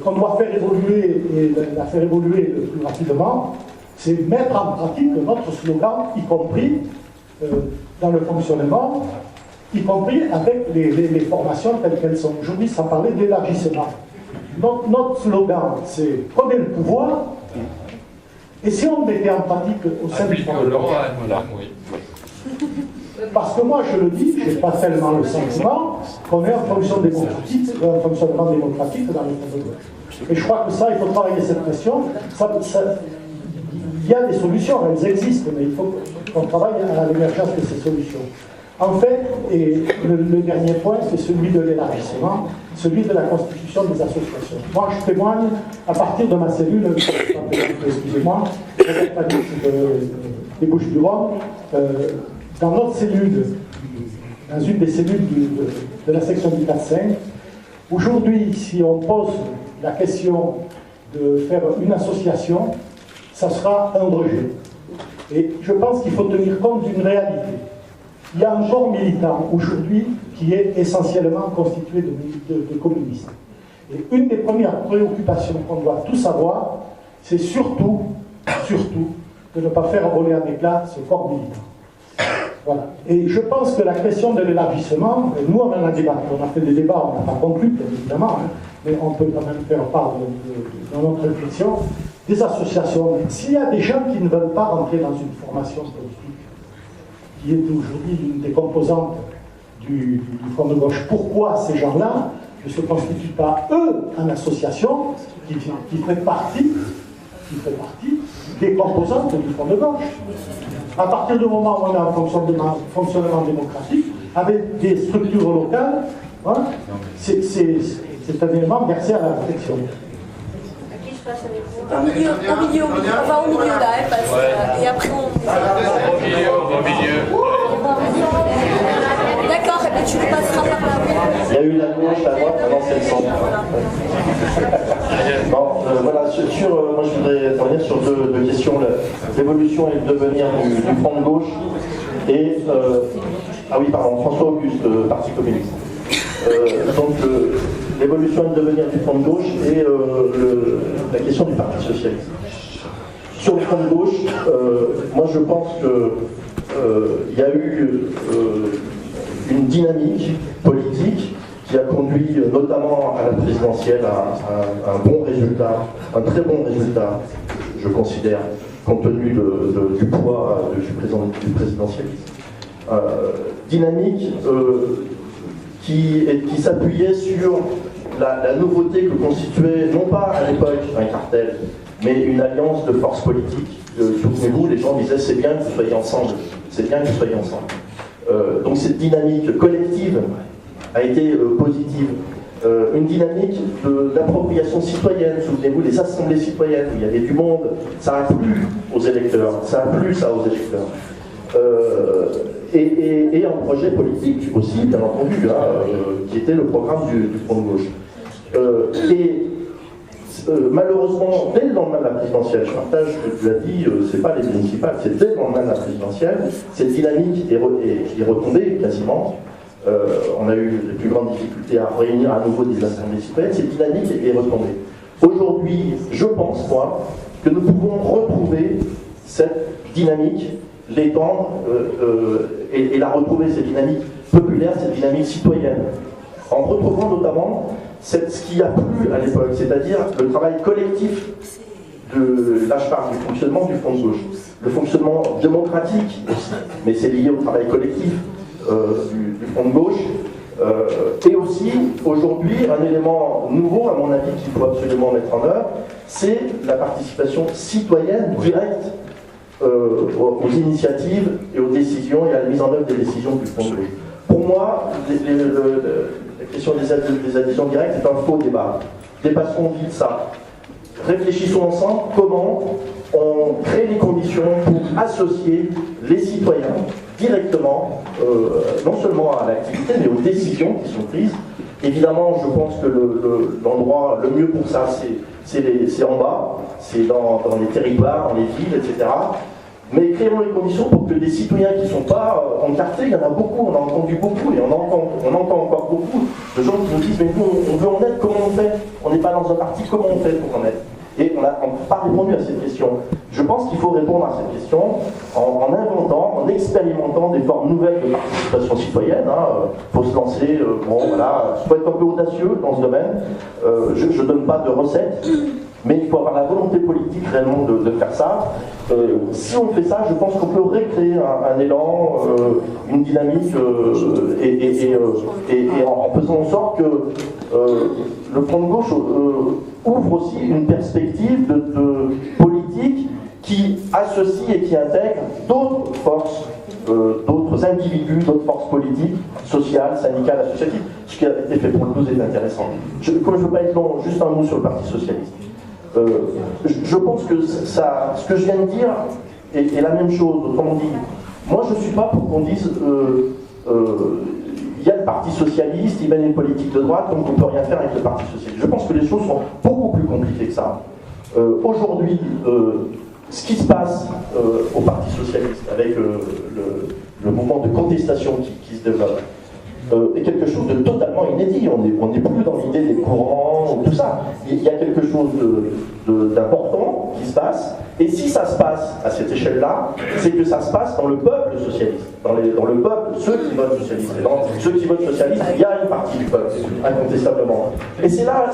qu'on doit faire évoluer et la faire évoluer le plus rapidement. C'est mettre en pratique notre slogan, y compris dans le fonctionnement, y compris avec les formations telles qu'elles sont. Aujourd'hui, ça parlait d'élargissement. Notre slogan, c'est prenez le pouvoir, et si on le mettait en pratique au sein du Front de gauche. Parce que moi, je le dis, je n'ai pas tellement le sentiment qu'on est en fonction démocratique, un fonctionnement démocratique dans le Front de gauche. Et je crois que ça, il faut travailler cette question. Il y a des solutions, elles existent, mais il faut qu'on travaille à l'émergence de ces solutions. En fait, et le dernier point, c'est celui de l'élargissement, celui de la constitution des associations. Moi, je témoigne à partir de ma cellule, excusez-moi, des Bouches-du-Rhône, dans notre cellule, dans une des cellules de la section du 4-5, aujourd'hui, si on pose la question de faire une association, ça sera un rejet. Et je pense qu'il faut tenir compte d'une réalité. Il y a un corps militant aujourd'hui qui est essentiellement constitué de communistes. Et une des premières préoccupations qu'on doit tous avoir, c'est surtout de ne pas faire voler en éclats ce corps militant. Voilà. Et je pense que la question de l'élargissement, nous on en a débattu, on a fait des débats, on n'a pas conclu, bien évidemment, mais on peut quand même faire part de notre réflexion. Des associations, s'il y a des gens qui ne veulent pas rentrer dans une formation politique, qui est aujourd'hui l'une des composantes du Front de gauche, pourquoi ces gens-là ne se constituent pas, eux, en association qui fait partie des composantes du Front de gauche? À partir du moment où on a un fonctionnement démocratique, avec des structures locales, hein, c'est un élément versé à la réflexion. Au milieu, on va au milieu là, parce que, et après on... Au milieu. D'accord, et bien tu le passeras par là. Il y a eu la gauche, la droite, maintenant c'est le centre. Bon, voilà, moi je voudrais revenir sur deux questions, l'évolution et le devenir du Front de gauche et... François Auguste, Parti communiste. Donc l'évolution et le devenir du Front de gauche et la question du Parti socialiste. Sur le Front de gauche, moi je pense qu'il y a eu une dynamique politique qui a conduit notamment à la présidentielle à un bon résultat, un très bon résultat, je considère, compte tenu du poids du présidentialisme. Dynamique qui s'appuyait sur la nouveauté que constituait, non pas à l'époque un cartel, mais une alliance de forces politiques. Souvenez-vous, les gens disaient c'est bien que vous soyez ensemble, c'est bien que vous soyez ensemble. Donc cette dynamique collective a été positive. Une dynamique d'appropriation citoyenne, souvenez-vous, les assemblées citoyennes, où il y avait du monde, ça a plu aux électeurs, et un projet politique aussi, bien entendu, qui était le programme du Front de gauche. Malheureusement, dès le lendemain de la présidentielle, je partage ce que tu as dit, c'est pas les municipales, c'est dès le lendemain de la présidentielle, cette dynamique est retombée quasiment. On a eu les plus grandes difficultés à réunir à nouveau des assemblées citoyennes, cette dynamique est retombée. Aujourd'hui, je pense, moi, que nous pouvons retrouver cette dynamique, l'étendre et la retrouver, cette dynamique populaire, cette dynamique citoyenne, en retrouvant notamment ce qui a plu à l'époque, c'est-à-dire le travail collectif là je parle du fonctionnement du Front de gauche, le fonctionnement démocratique aussi, mais c'est lié au travail collectif du Front de gauche, et aussi aujourd'hui un élément nouveau à mon avis qu'il faut absolument mettre en œuvre, c'est la participation citoyenne directe aux initiatives et aux décisions et à la mise en œuvre des décisions du Front de gauche. Pour moi, la question des adhésions directes est un faux débat. Dépassons vite ça. Réfléchissons ensemble comment on crée les conditions pour associer les citoyens directement, non seulement à l'activité, mais aux décisions qui sont prises. Évidemment, je pense que l'endroit le mieux pour ça, c'est en bas, c'est dans les territoires, dans les villes, etc. Mais créons les conditions pour que des citoyens qui ne sont pas encartés, il y en a beaucoup, on a entendu beaucoup, et on entend encore beaucoup de gens qui nous disent mais nous, on veut en être, comment on fait? On n'est pas dans un parti, comment on fait pour en être? Et on n'a pas répondu à cette question. Je pense qu'il faut répondre à cette question en inventant, en expérimentant des formes nouvelles de participation citoyenne. Il faut se lancer, il faut être un peu audacieux dans ce domaine. Je ne donne pas de recettes, mais il faut avoir la volonté politique réellement de faire ça. Si on fait ça, je pense qu'on peut recréer un élan, une dynamique, et en faisant en sorte que le Front de gauche ouvre aussi une perspective de politique qui associe et qui intègre d'autres forces, d'autres individus, d'autres forces politiques, sociales, syndicales, associatives. Ce qui a été fait pour le 12 est intéressant. Comme je ne veux pas être long, juste un mot sur le Parti socialiste. Je pense que ce que je viens de dire est la même chose. Autrement dit, moi je ne suis pas pour qu'on dise il y a le Parti socialiste, il mène une politique de droite, donc on ne peut rien faire avec le Parti socialiste. Je pense que les choses sont beaucoup plus compliquées que ça. Aujourd'hui, ce qui se passe au Parti socialiste, avec le mouvement de contestation qui se développe, est quelque chose de totalement inédit. On n'est plus dans l'idée des courants, tout ça. Il y a quelque chose d'important qui se passe. Et si ça se passe à cette échelle-là, c'est que ça se passe dans le peuple socialiste. Dans le peuple, ceux qui votent socialiste. Et dans ceux qui votent socialiste, il y a une partie du peuple, incontestablement. Et c'est là,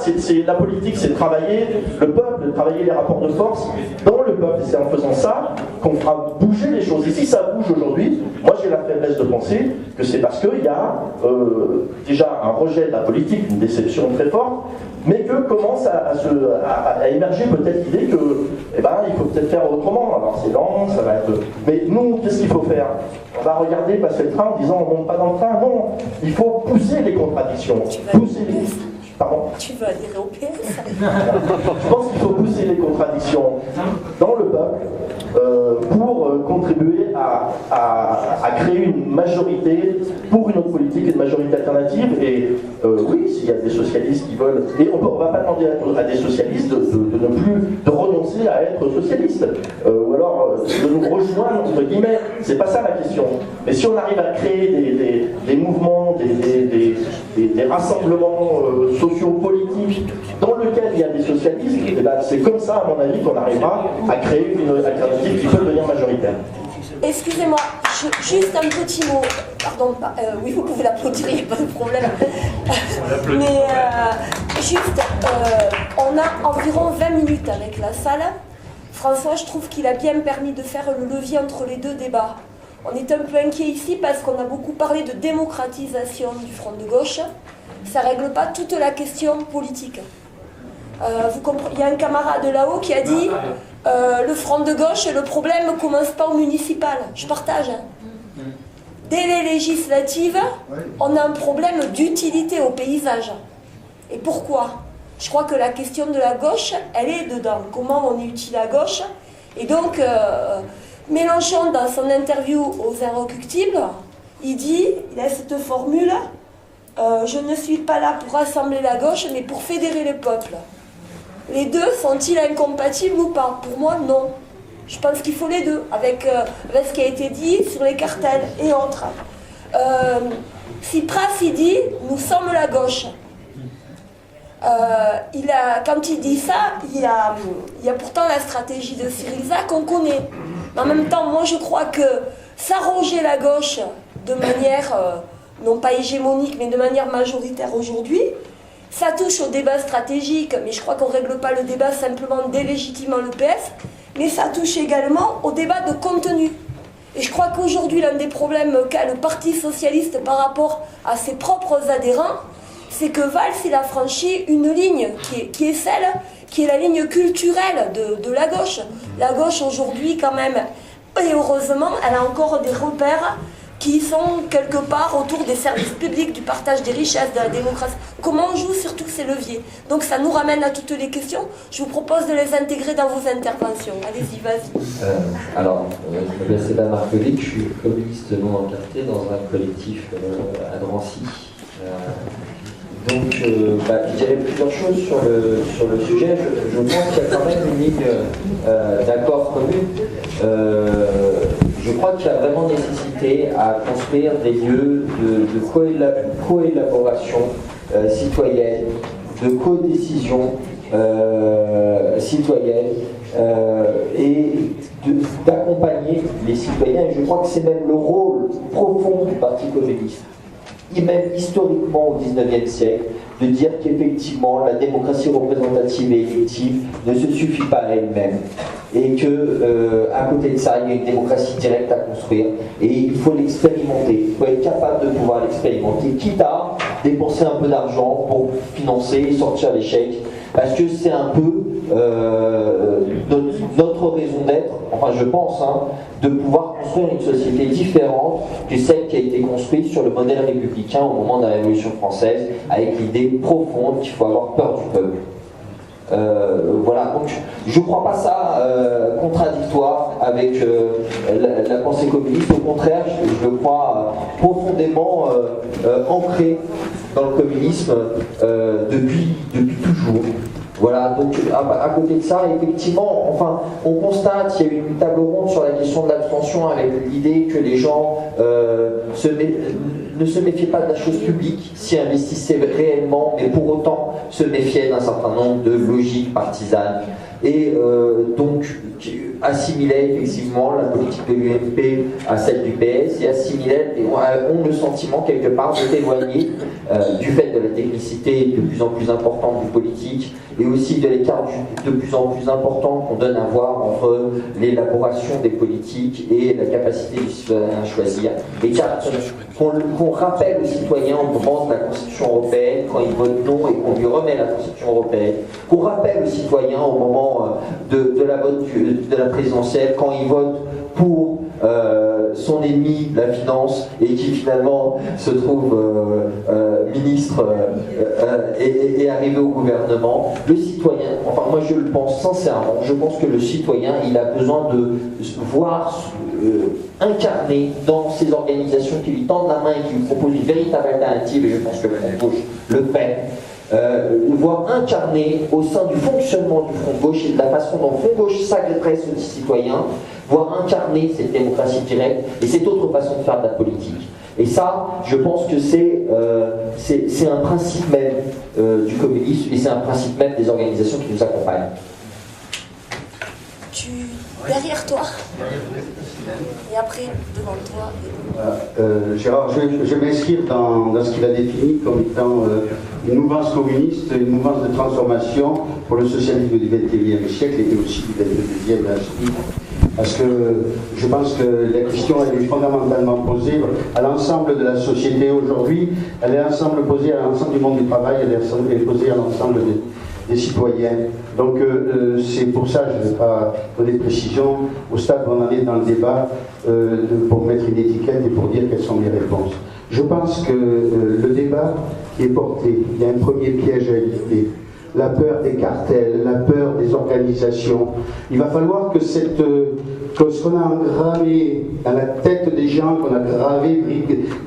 la politique, c'est de travailler le peuple, de travailler les rapports de force dans le peuple. Et c'est en faisant ça qu'on fera bouger les choses. Et si ça bouge aujourd'hui, moi j'ai la faiblesse de penser que c'est parce qu'il y a déjà un rejet de la politique, une déception très forte, mais que commence à émerger peut-être l'idée que, il faut peut-être faire autrement. Alors c'est lent, ça va être... Mais nous, qu'est-ce qu'il faut faire? On va regarder passer le train en disant on ne monte pas dans le train. Non, il faut pousser les contradictions. Pardon? Tu veux adhérer au PS? Je pense qu'il faut pousser les contradictions dans le peuple pour contribuer à créer une majorité pour une autre politique, une majorité alternative. Et oui, s'il y a des socialistes qui veulent... Et on ne va pas demander à des socialistes de renoncer à être socialistes. Ou alors de nous rejoindre, entre guillemets. C'est pas ça la question. Mais si on arrive à créer des mouvements, des rassemblements sociopolitiques dans lequel il y a des socialistes, c'est comme ça, à mon avis, qu'on arrivera à créer une alternative qui peut devenir majoritaire. Excusez-moi, juste un petit mot. Pardon, oui, vous pouvez l'applaudir, il n'y a pas de problème. Mais juste, on a environ 20 minutes avec la salle. François, je trouve qu'il a bien permis de faire le levier entre les deux débats. On est un peu inquiet ici parce qu'on a beaucoup parlé de démocratisation du front de gauche. Ça ne règle pas toute la question politique. Il y a un camarade là-haut qui a dit le front de gauche, le problème ne commence pas au municipal. Je partage. Dès les législatives, on a un problème d'utilité au paysage. Et pourquoi ? Je crois que la question de la gauche, elle est dedans. Comment on est utile à gauche ? Et donc, Mélenchon, dans son interview aux Inrecuptibles, il a cette formule je ne suis pas là pour rassembler la gauche, mais pour fédérer le peuple. Les deux sont-ils incompatibles ou pas ? Pour moi, non. Je pense qu'il faut les deux, avec ce qui a été dit sur les cartels et autres. Tsipras, il dit « nous sommes la gauche ». Quand il dit ça, il y a pourtant la stratégie de Syriza qu'on connaît. Mais en même temps, moi je crois que s'arroger la gauche de manière, non pas hégémonique, mais de manière majoritaire aujourd'hui, ça touche au débat stratégique, mais je crois qu'on ne règle pas le débat simplement en délégitimant le PS, mais ça touche également au débat de contenu. Et je crois qu'aujourd'hui, l'un des problèmes qu'a le Parti socialiste par rapport à ses propres adhérents, c'est que Valls, il a franchi une ligne qui est la ligne culturelle de la gauche. La gauche, aujourd'hui, quand même, et heureusement, elle a encore des repères qui sont quelque part autour des services publics, du partage des richesses, de la démocratie. Comment on joue sur tous ces leviers ? Donc ça nous ramène à toutes les questions. Je vous propose de les intégrer dans vos interventions. Allez-y, vas-y. Je m'appelle Sébastien Marcovic, je suis communiste non encarté dans un collectif à Drancy. Donc, je dirais plusieurs choses sur le sujet. Je pense qu'il y a quand même une ligne d'accord commune. Je crois qu'il y a vraiment nécessité à construire des lieux de coélaboration citoyenne, de codécision citoyenne et d'accompagner les citoyens. Et je crois que c'est même le rôle profond du Parti communiste. Et même historiquement au XIXe siècle, de dire qu'effectivement la démocratie représentative et élective ne se suffit pas à elle-même et que à côté de ça, il y a une démocratie directe à construire et il faut l'expérimenter, il faut être capable de pouvoir l'expérimenter, quitte à dépenser un peu d'argent pour financer et sortir l'échec, parce que c'est un peu notre raison d'être, enfin je pense, de pouvoir construire une société différente que celle qui a été construite sur le modèle républicain au moment de la Révolution française, avec l'idée profonde qu'il faut avoir peur du peuple. Voilà, donc je ne crois pas ça contradictoire avec la pensée communiste. Au contraire, je le crois profondément ancré dans le communisme depuis toujours. Voilà, donc à côté de ça, effectivement, enfin, on constate qu'il y a eu une table ronde sur la question de l'abstention avec l'idée que les gens ne se méfiaient pas de la chose publique, s'y investissaient réellement, mais pour autant se méfiaient d'un certain nombre de logiques partisanes. Et donc assimilaient effectivement la politique de l'UMP à celle du PS et assimilaient, et ont le sentiment quelque part de s'éloigner du fait de la technicité de plus en plus importante du politique et aussi de l'écart de plus en plus important qu'on donne à voir entre l'élaboration des politiques et la capacité du citoyen à choisir. L'écart qu'on rappelle aux citoyens au moment de la Constitution européenne quand il vote non et qu'on lui remet la Constitution européenne, qu'on rappelle aux citoyens au moment de la vote de la présidentielle quand il vote pour son ennemi, la finance, et qui finalement se trouve ministre et arrivé au gouvernement. Le citoyen, enfin moi je le pense sincèrement, je pense que le citoyen il a besoin de voir incarner dans ces organisations qui lui tendent la main et qui lui proposent une véritable alternative, et je pense que le Front Gauche le fait, voir incarner au sein du fonctionnement du Front Gauche et de la façon dont le Front Gauche s'adresse aux citoyens, voir incarner cette démocratie directe et cette autre façon de faire de la politique. Et ça, je pense que c'est un principe même du communisme et c'est un principe même des organisations qui nous accompagnent. Tu derrière toi. Et après, devant toi. Gérard, je vais m'inscrire dans ce qu'il a défini comme étant une mouvance communiste, une mouvance de transformation pour le socialisme du XXIe siècle et aussi du XXIe siècle. Parce que je pense que la question elle est fondamentalement posée à l'ensemble de la société aujourd'hui, elle est posée à l'ensemble du monde du travail, elle est posée à l'ensemble des citoyens. Donc c'est pour ça, je ne vais pas donner de précision, au stade où on en est dans le débat, pour mettre une étiquette et pour dire quelles sont mes réponses. Je pense que le débat qui est porté, il y a un premier piège à éviter. La peur des cartels, la peur des organisations. Il va falloir que ce qu'on a engravé dans la tête des gens, qu'on a gravé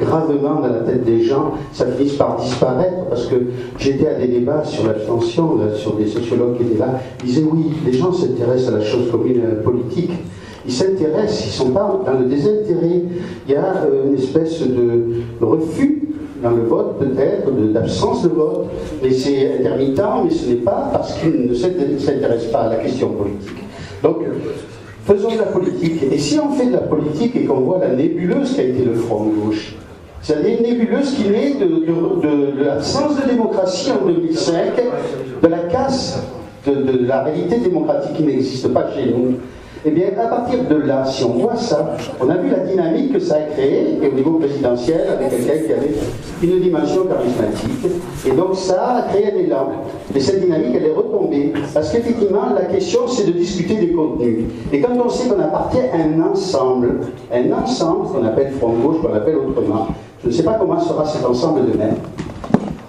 gravement dans la tête des gens, ça finisse par disparaître, parce que j'étais à des débats sur l'abstention, sur des sociologues qui étaient là, ils disaient oui, les gens s'intéressent à la chose commune, à la politique. Ils s'intéressent, ils ne sont pas dans le désintérêt. Il y a une espèce de refus dans le vote, peut-être, d'absence de vote, mais c'est intermittent, mais ce n'est pas parce qu'ils ne s'intéressent pas à la question politique. Donc, faisons de la politique. Et si on fait de la politique et qu'on voit la nébuleuse qu'a été le Front de gauche, c'est-à-dire une nébuleuse qui naît de l'absence de démocratie en 2005, de la casse de la réalité démocratique qui n'existe pas chez nous, eh bien, à partir de là, si on voit ça, on a vu la dynamique que ça a créée, et au niveau présidentiel, avec quelqu'un qui avait une dimension charismatique, et donc ça a créé un élan. Et cette dynamique, elle est retombée, parce qu'effectivement, la question, c'est de discuter des contenus. Et quand on sait qu'on appartient à un ensemble qu'on appelle Front de gauche, qu'on appelle autrement, je ne sais pas comment sera cet ensemble demain,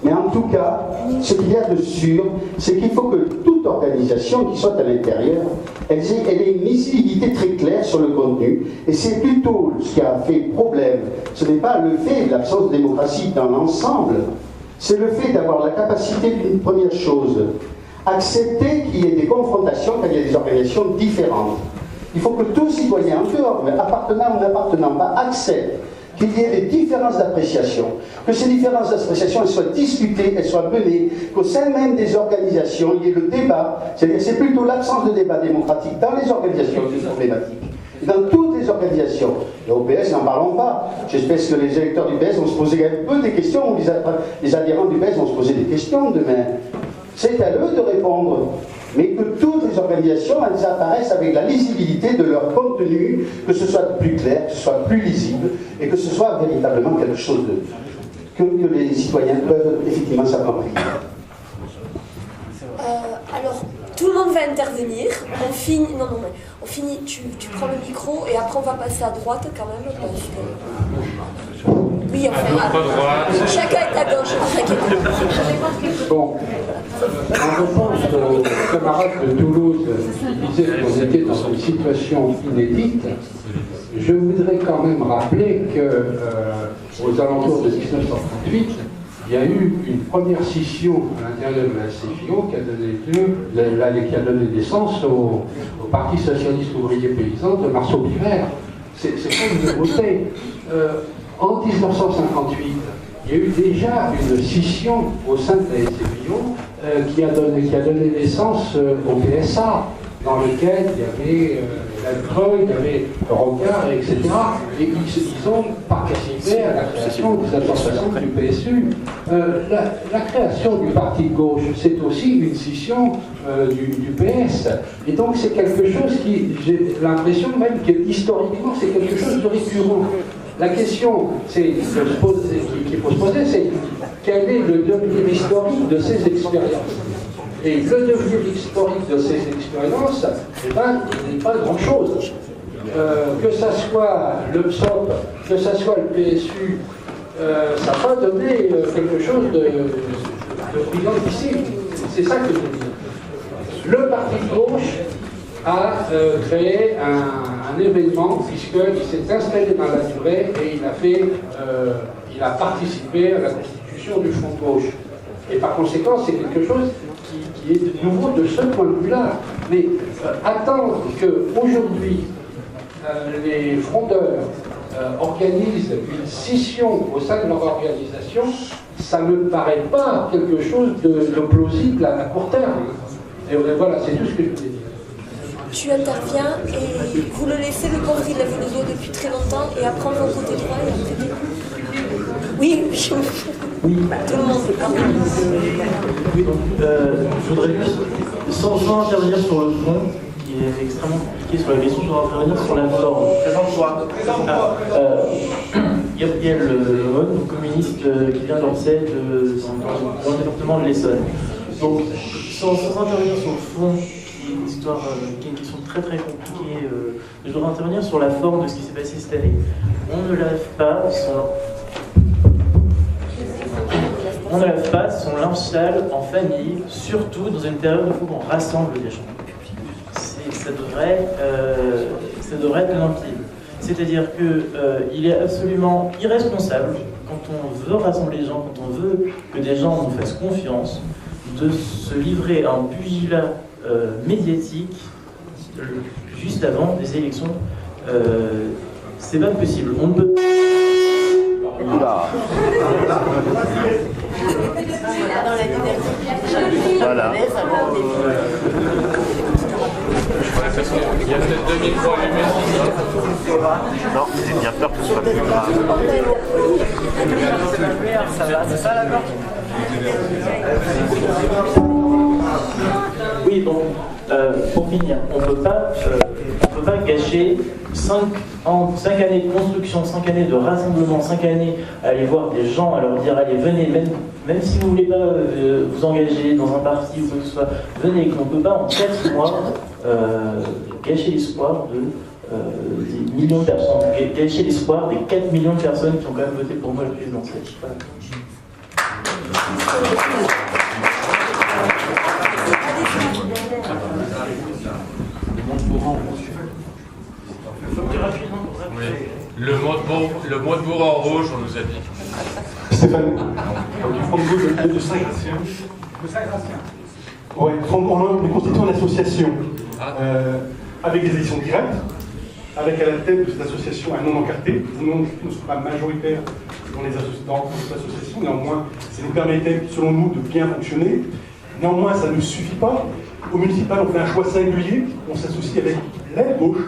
mais en tout cas, ce qu'il y a de sûr, c'est qu'il faut que toute organisation qui soit à l'intérieur, elle ait une lisibilité très claire sur le contenu. Et c'est plutôt ce qui a fait problème. Ce n'est pas le fait de l'absence de démocratie dans l'ensemble, c'est le fait d'avoir la capacité d'une première chose, accepter qu'il y ait des confrontations quand il y a des organisations différentes. Il faut que tout citoyen, en dehors, appartenant ou n'appartenant pas, accepte qu'il y ait des différences d'appréciation, que ces différences d'appréciation soient discutées, elles soient menées, qu'au sein même des organisations, il y ait le débat, c'est-à-dire c'est plutôt l'absence de débat démocratique dans les organisations qui est problématique. Dans toutes les organisations, et au PS, n'en parlons pas. J'espère que les électeurs du PS vont se poser un peu des questions, ou les adhérents du PS vont se poser des questions demain. C'est à eux de répondre. Mais que toutes les organisations, elles apparaissent avec la lisibilité de leur contenu, que ce soit plus clair, que ce soit plus lisible, et que ce soit véritablement quelque chose que les citoyens peuvent effectivement s'approprier. Alors, tout le monde va intervenir. On finit. On finit. Tu prends le micro et après on va passer à droite quand même. Parce que... Oui, enfin. Chacun est à gauche, ne vous inquiétez pas. Bon. En réponse au camarade de Toulouse qui disait qu'on était dans une situation inédite, je voudrais quand même rappeler qu'aux alentours de 1938, il y a eu une première scission à l'intérieur de la CFIO qui a donné naissance au Parti socialiste ouvrier paysan de Marceau Pivert. C'est pas une nouveauté. En 1958, il y a eu déjà une scission au sein de la SFIO qui a donné naissance au PSA, dans lequel il y avait l'Alcroy, il y avait Rocard, etc. Et ils ont participé à la création des associations du PSU. La création du parti de gauche, c'est aussi une scission du PS. Et donc c'est quelque chose qui, j'ai l'impression même que historiquement, c'est quelque chose de récurrent. La question qu'il faut se poser, c'est quel est le devenir historique de ces expériences. Et le devenir historique de ces expériences, eh ben, il n'est pas grand-chose. Que ça soit le PSOP, que ça soit le PSU, ça n'a pas donné quelque chose de brillantissime. C'est ça que je veux dire. Le parti de gauche a créé un événement, puisqu'il s'est installé dans la durée et il a participé à la constitution du Front de gauche. Et par conséquent, c'est quelque chose qui est nouveau de ce point de vue-là. Mais attendre qu'aujourd'hui, les frondeurs organisent une scission au sein de leur organisation, ça ne me paraît pas quelque chose de plausible à court terme. Et voilà, c'est tout ce que je voulais dire. tu interviens et vous le laissez, le pauvre il lève le dos depuis très longtemps et après on va au côté droit et après... Oui, oui. Tout le monde peut parler. Oui, donc je voudrais juste, sans intervenir sur le fond, qui est extrêmement compliqué sur la question, je voudrais intervenir sur la forme. Présente-toi. Il y a le mode communiste qui vient d'Orsay, dans le département de l'Essonne. Donc, sans intervenir sur le fond, qui est une histoire, qui est une question très très compliquée, je voudrais intervenir sur la forme de ce qui s'est passé cette année. On ne lave pas son linge sale en famille, surtout dans une période où il faut qu'on rassemble des gens. Ça devrait être limpide. C'est-à-dire qu'il est absolument irresponsable, quand on veut rassembler les gens, quand on veut que des gens nous fassent confiance, de se livrer à un pugilat médiatique juste avant des élections. C'est pas possible. On ne peut pas. Voilà. Il y a peut-être 2 micros allumés. Non, j'ai bien peur que ce soit plus grave. Ça va, c'est ça la porte? Oui, donc, pour finir, on ne peut pas gâcher 5 années de construction, 5 années de rassemblement, 5 années à aller voir des gens, à leur dire allez, venez, même si vous ne voulez pas vous engager dans un parti ou quoi que ce soit, venez, qu'on ne peut pas en 4 mois gâcher l'espoir des millions de personnes, gâcher l'espoir des 4 millions de personnes qui ont quand même voté pour moi le présidentiel. Voilà. Le mot de bourre en rouge, on nous a dit. Stéphane, du Front de gauche de Saint-Gratien. De Saint-Gratien. Oui, on est constitué en association, avec des élections directes, avec à la tête de cette association un non encarté. Nous ne sommes pas majoritaires dans cette association, néanmoins, ça nous permettait, selon nous, de bien fonctionner. Néanmoins, ça ne suffit pas. Au municipal, on fait un choix singulier, on s'associe avec l'aile gauche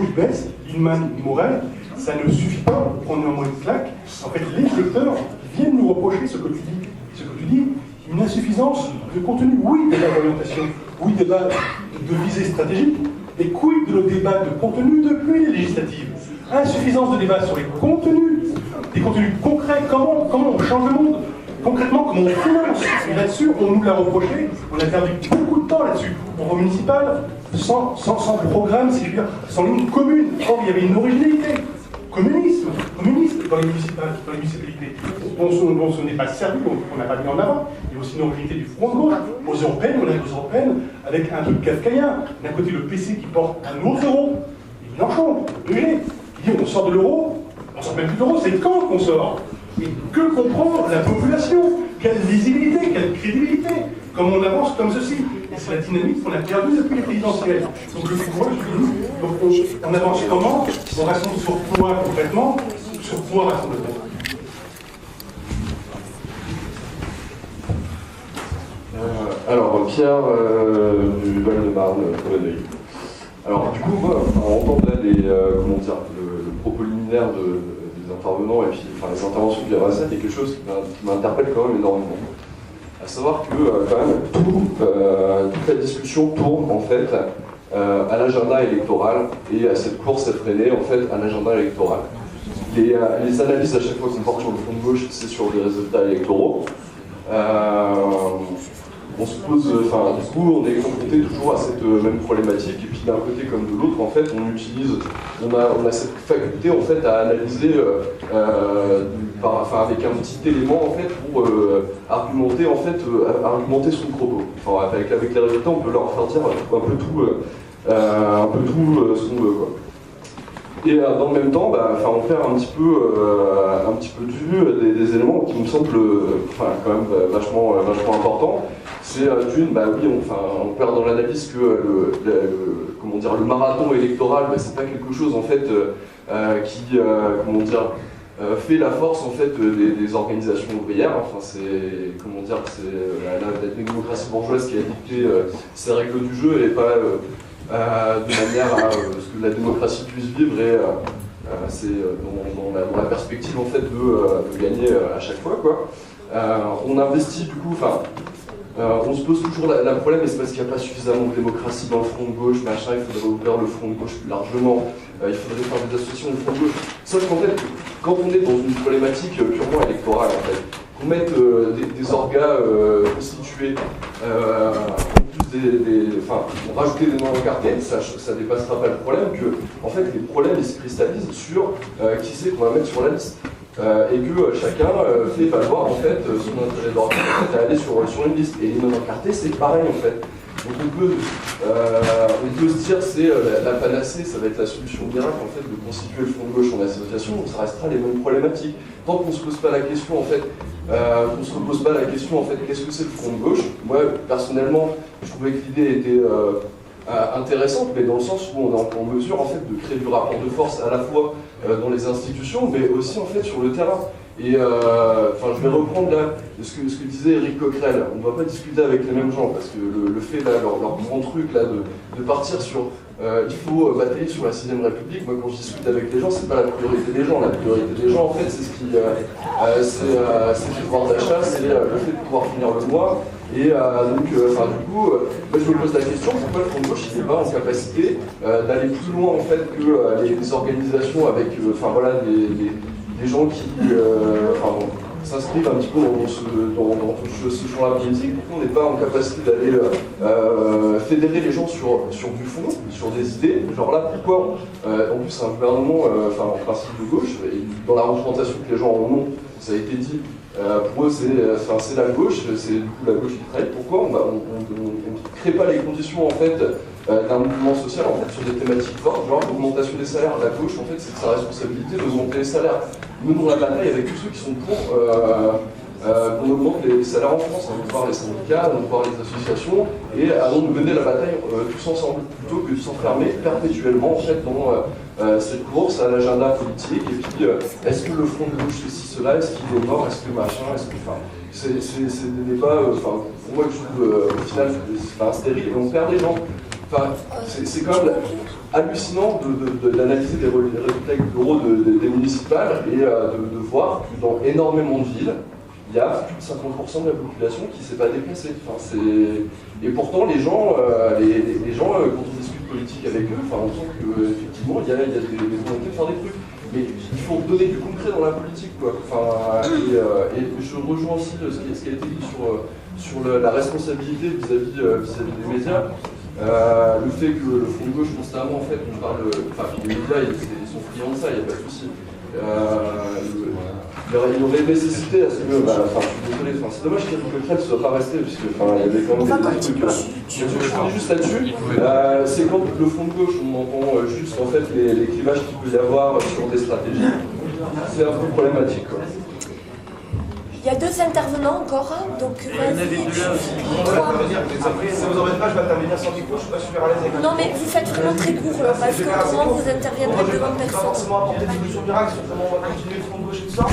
du BES, Linman, Morel. Ça ne suffit pas, on prend néanmoins une claque. En fait, les électeurs viennent nous reprocher ce que tu dis, une insuffisance de contenu, oui, débat d'orientation, oui, débat de visée stratégique, et quid de nos débats de contenu depuis les législatives. Insuffisance de débat sur les contenus, des contenus concrets, comment on change le monde, concrètement, comment on finance. Et là-dessus, on nous l'a reproché, on a perdu beaucoup de temps là-dessus. Au municipal, sans programme, si je veux dire, sans ligne commune. Or, il y avait une originalité. Communiste dans les municipalités. Dont ce n'est pas servi, on n'a pas mis en avant. Il y a aussi une originalité du Front de gauche. Aux européennes, on a aux européennes avec un truc kafkaïen. D'un côté, le PC qui porte un autre euro. Et Mélenchon, léger, qui dit on sort de l'euro, on sort même plus de l'euro, c'est quand qu'on sort? Et que comprend la population? Quelle visibilité, quelle crédibilité? Comment on avance comme ceci? Et c'est la dynamique qu'on a perdue depuis les présidentielles. Donc le pouvoir, on avance comment? On rassemble sur quoi concrètement? Sur quoi rassemblement? Alors, Pierre du Val-de-Marne, Colonel. Alors, du coup, moi, on entend là le propos liminaire des intervenants et puis les interventions de Pierre Assette est quelque chose qui m'interpelle quand même énormément. À savoir que, quand même, toute la discussion tourne, en fait, à l'agenda électoral et à cette course effrénée, en fait, à l'agenda électoral. Les analyses à chaque fois qu'on porte sur le front de gauche, c'est sur des résultats électoraux. On se pose, du coup, on est confronté toujours à cette même problématique, et puis d'un côté comme de l'autre, en fait, on a cette faculté, en fait, à analyser avec un petit élément, en fait, pour argumenter son propos. Enfin, avec les résultats, on peut leur faire dire un peu tout ce qu'on veut, quoi. Et dans le même temps, on perd un petit peu de vue des éléments qui me semblent quand même vachement importants. C'est on perd dans l'analyse que le marathon électoral, c'est pas quelque chose en fait qui fait la force en fait des organisations ouvrières. Enfin, c'est la démocratie bourgeoise qui a dicté ces règles du jeu et pas de manière à ce que la démocratie puisse vivre et c'est dans la perspective en fait de gagner à chaque fois, quoi. On investit du coup, on se pose toujours le problème, et c'est parce qu'il n'y a pas suffisamment de démocratie dans le front de gauche, machin, il faudrait ouvrir le front de gauche plus largement, il faudrait faire des associations du front de gauche. Sauf qu'en fait, quand on est dans une problématique purement électorale, en fait, qu'on mette des orgas constitués, en plus on rajouter des noms encartés, ça dépassera pas le problème que, en fait, les problèmes ils se cristallisent sur qui c'est qu'on va mettre sur la liste. Et que chacun fait valoir en fait son intérêt d'organe à aller sur une liste. Et les non encartés, c'est pareil en fait. Donc on peut se dire c'est la panacée, ça va être la solution miracle en fait de constituer le front de gauche en association, donc ça restera les mêmes problématiques. Tant qu'on ne se pose pas la question en fait, qu'est-ce que c'est le front de gauche. Moi personnellement, je trouvais que l'idée était intéressante, mais dans le sens où on est en mesure en fait de créer du rapport de force à la fois dans les institutions, mais aussi en fait sur le terrain. Et je vais reprendre là ce que disait Éric Coquerel. On ne va pas discuter avec les mêmes gens parce que le fait là, leur grand truc là de partir sur il faut batailler sur la 6ème République. Moi, quand je discute avec les gens, c'est pas la priorité des gens. La priorité des gens, en fait, c'est le pouvoir d'achat, c'est le fait de pouvoir finir le mois. Et du coup, moi, je me pose la question pourquoi le front de gauche n'est pas en capacité d'aller plus loin en fait que les organisations avec des gens qui s'inscrivent un petit peu dans ce champ-là politique. Pourquoi on n'est pas en capacité d'aller fédérer les gens sur du fond, sur des idées. Genre là, pourquoi en plus, c'est un gouvernement en principe de gauche, et dans la représentation que les gens en ont, ça a été dit, pour eux, c'est la gauche, c'est du coup la gauche qui travaille. Pourquoi on ne crée pas les conditions en fait d'un mouvement social en fait sur des thématiques fortes, genre l'augmentation des salaires. La gauche, en fait, c'est sa responsabilité d'augmenter les salaires. Nous, on la bataille avec tous ceux qui sont pour qu'on augmente les salaires en France, allons voir les syndicats, allons voir les associations, et allons nous mener la bataille tous ensemble, plutôt que de s'enfermer perpétuellement en fait dans cette course à l'agenda politique. Et puis, est-ce que le front de gauche ceci, cela, est-ce qu'il est mort, est-ce que machin, est-ce que c'est des débats, pour moi, je trouve au final, c'est stérile, et on perd des gens. C'est quand même hallucinant d'analyser les résultats électoraux des municipales et de voir que dans énormément de villes, il y a plus de 50% de la population qui ne s'est pas déplacée. Et pourtant, les gens, quand on discute politique avec eux, on sent qu'effectivement, il y a des volontés de faire des trucs. Mais il faut donner du concret dans la politique, quoi. Et je rejoins aussi ce qui a été dit sur la responsabilité vis-à-vis des médias. Le fait que le front de gauche constamment en fait on parle, les médias ils sont friands de ça, il n'y a pas de souci. Il y aurait nécessité à ce que, je suis désolé, c'est dommage qu'Éric Coquerel ne soit pas resté, parce qu'il y avait quand même des trucs. Je finis juste là-dessus, c'est quand le front de gauche on entend juste en fait les clivages qu'il peut y avoir sur des stratégies, c'est un peu problématique, quoi. Il y a 2 intervenants encore, donc vas-y. Ça vous embête pas, je vais intervenir sans micro, je suis pas super à l'aise avec. Non mais vous faites vraiment très court, parce que autrement vous interviendrez devant personne. Forcément apporter des solutions miracles sur comment on va continuer le front de gauche et tout ça.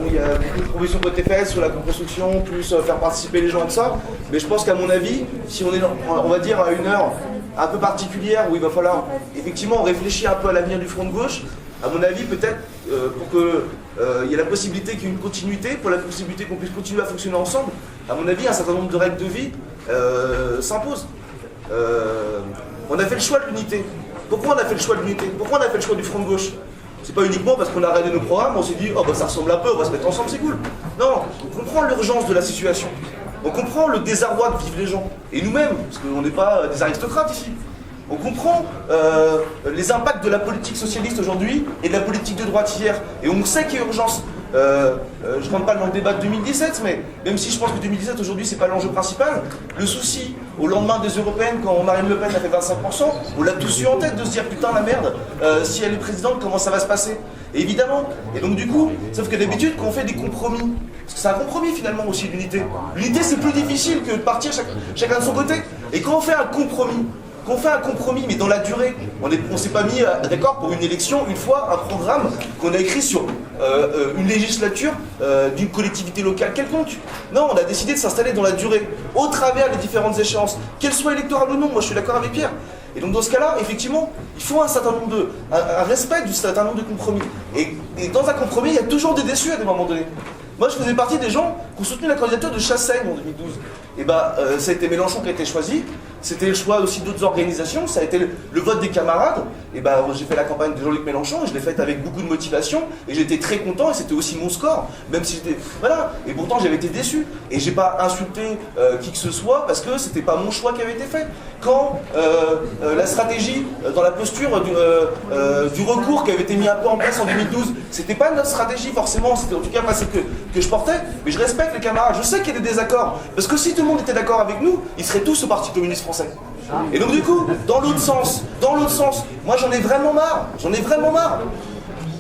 Il y a beaucoup de propositions qui ont été faites sur la construction, plus faire participer les gens de ça. Mais je pense qu'à mon avis, si on est, on va dire, à une heure un peu particulière où il va falloir effectivement réfléchir un peu à l'avenir du front de gauche, à mon avis, peut-être pour qu'il y ait la possibilité qu'il y ait une continuité, pour la possibilité qu'on puisse continuer à fonctionner ensemble, à mon avis, un certain nombre de règles de vie s'imposent. On a fait le choix de l'unité. Pourquoi on a fait le choix de l'unité? Pourquoi on a fait le choix du front de gauche? C'est pas uniquement parce qu'on a regardé nos programmes, on s'est dit oh bah ça ressemble un peu, on va se mettre ensemble, c'est cool. Non, on comprend l'urgence de la situation. On comprend le désarroi que vivent les gens. Et nous-mêmes, parce qu'on n'est pas des aristocrates ici. On comprend les impacts de la politique socialiste aujourd'hui et de la politique de droite hier. Et on sait qu'il y a urgence. Je ne rentre pas dans le débat de 2017, mais même si je pense que 2017 aujourd'hui c'est pas l'enjeu principal, le souci au lendemain des européennes quand Marine Le Pen a fait 25%, on l'a tous eu en tête de se dire putain la merde, si elle est présidente comment ça va se passer? Et évidemment, et donc du coup, sauf que d'habitude quand on fait des compromis, parce que c'est un compromis finalement aussi l'unité. L'unité c'est plus difficile que de partir chacun de son côté. Et quand on fait un compromis, mais dans la durée, on s'est pas mis d'accord pour une élection, une fois, un programme qu'on a écrit sur une législature d'une collectivité locale quelconque. Non, on a décidé de s'installer dans la durée, au travers des différentes échéances, qu'elles soient électorales ou non. Moi, je suis d'accord avec Pierre. Et donc, dans ce cas-là, effectivement, il faut un certain nombre un respect du certain nombre de compromis. Et dans un compromis, il y a toujours des déçus à des moments donnés. Moi, je faisais partie des gens qui ont soutenu la candidature de Chassaigne en 2012. Et ça a été Mélenchon qui a été choisi. C'était le choix aussi d'autres organisations. Ça a été le vote des camarades. Et j'ai fait la campagne de Jean-Luc Mélenchon. Je l'ai faite avec beaucoup de motivation. Et j'étais très content. Et c'était aussi mon score. Même si j'étais. Voilà. Et pourtant, j'avais été déçu. Et j'ai pas insulté qui que ce soit parce que c'était pas mon choix qui avait été fait. Quand la stratégie dans la posture du recours qui avait été mis un peu en place en 2012, c'était pas notre stratégie forcément. C'était en tout cas pas celle que je portais. Mais je respecte les camarades. Je sais qu'il y a des désaccords. Parce que si tout le monde était d'accord avec nous, ils seraient tous au Parti communiste français. Et donc du coup, dans l'autre sens, moi j'en ai vraiment marre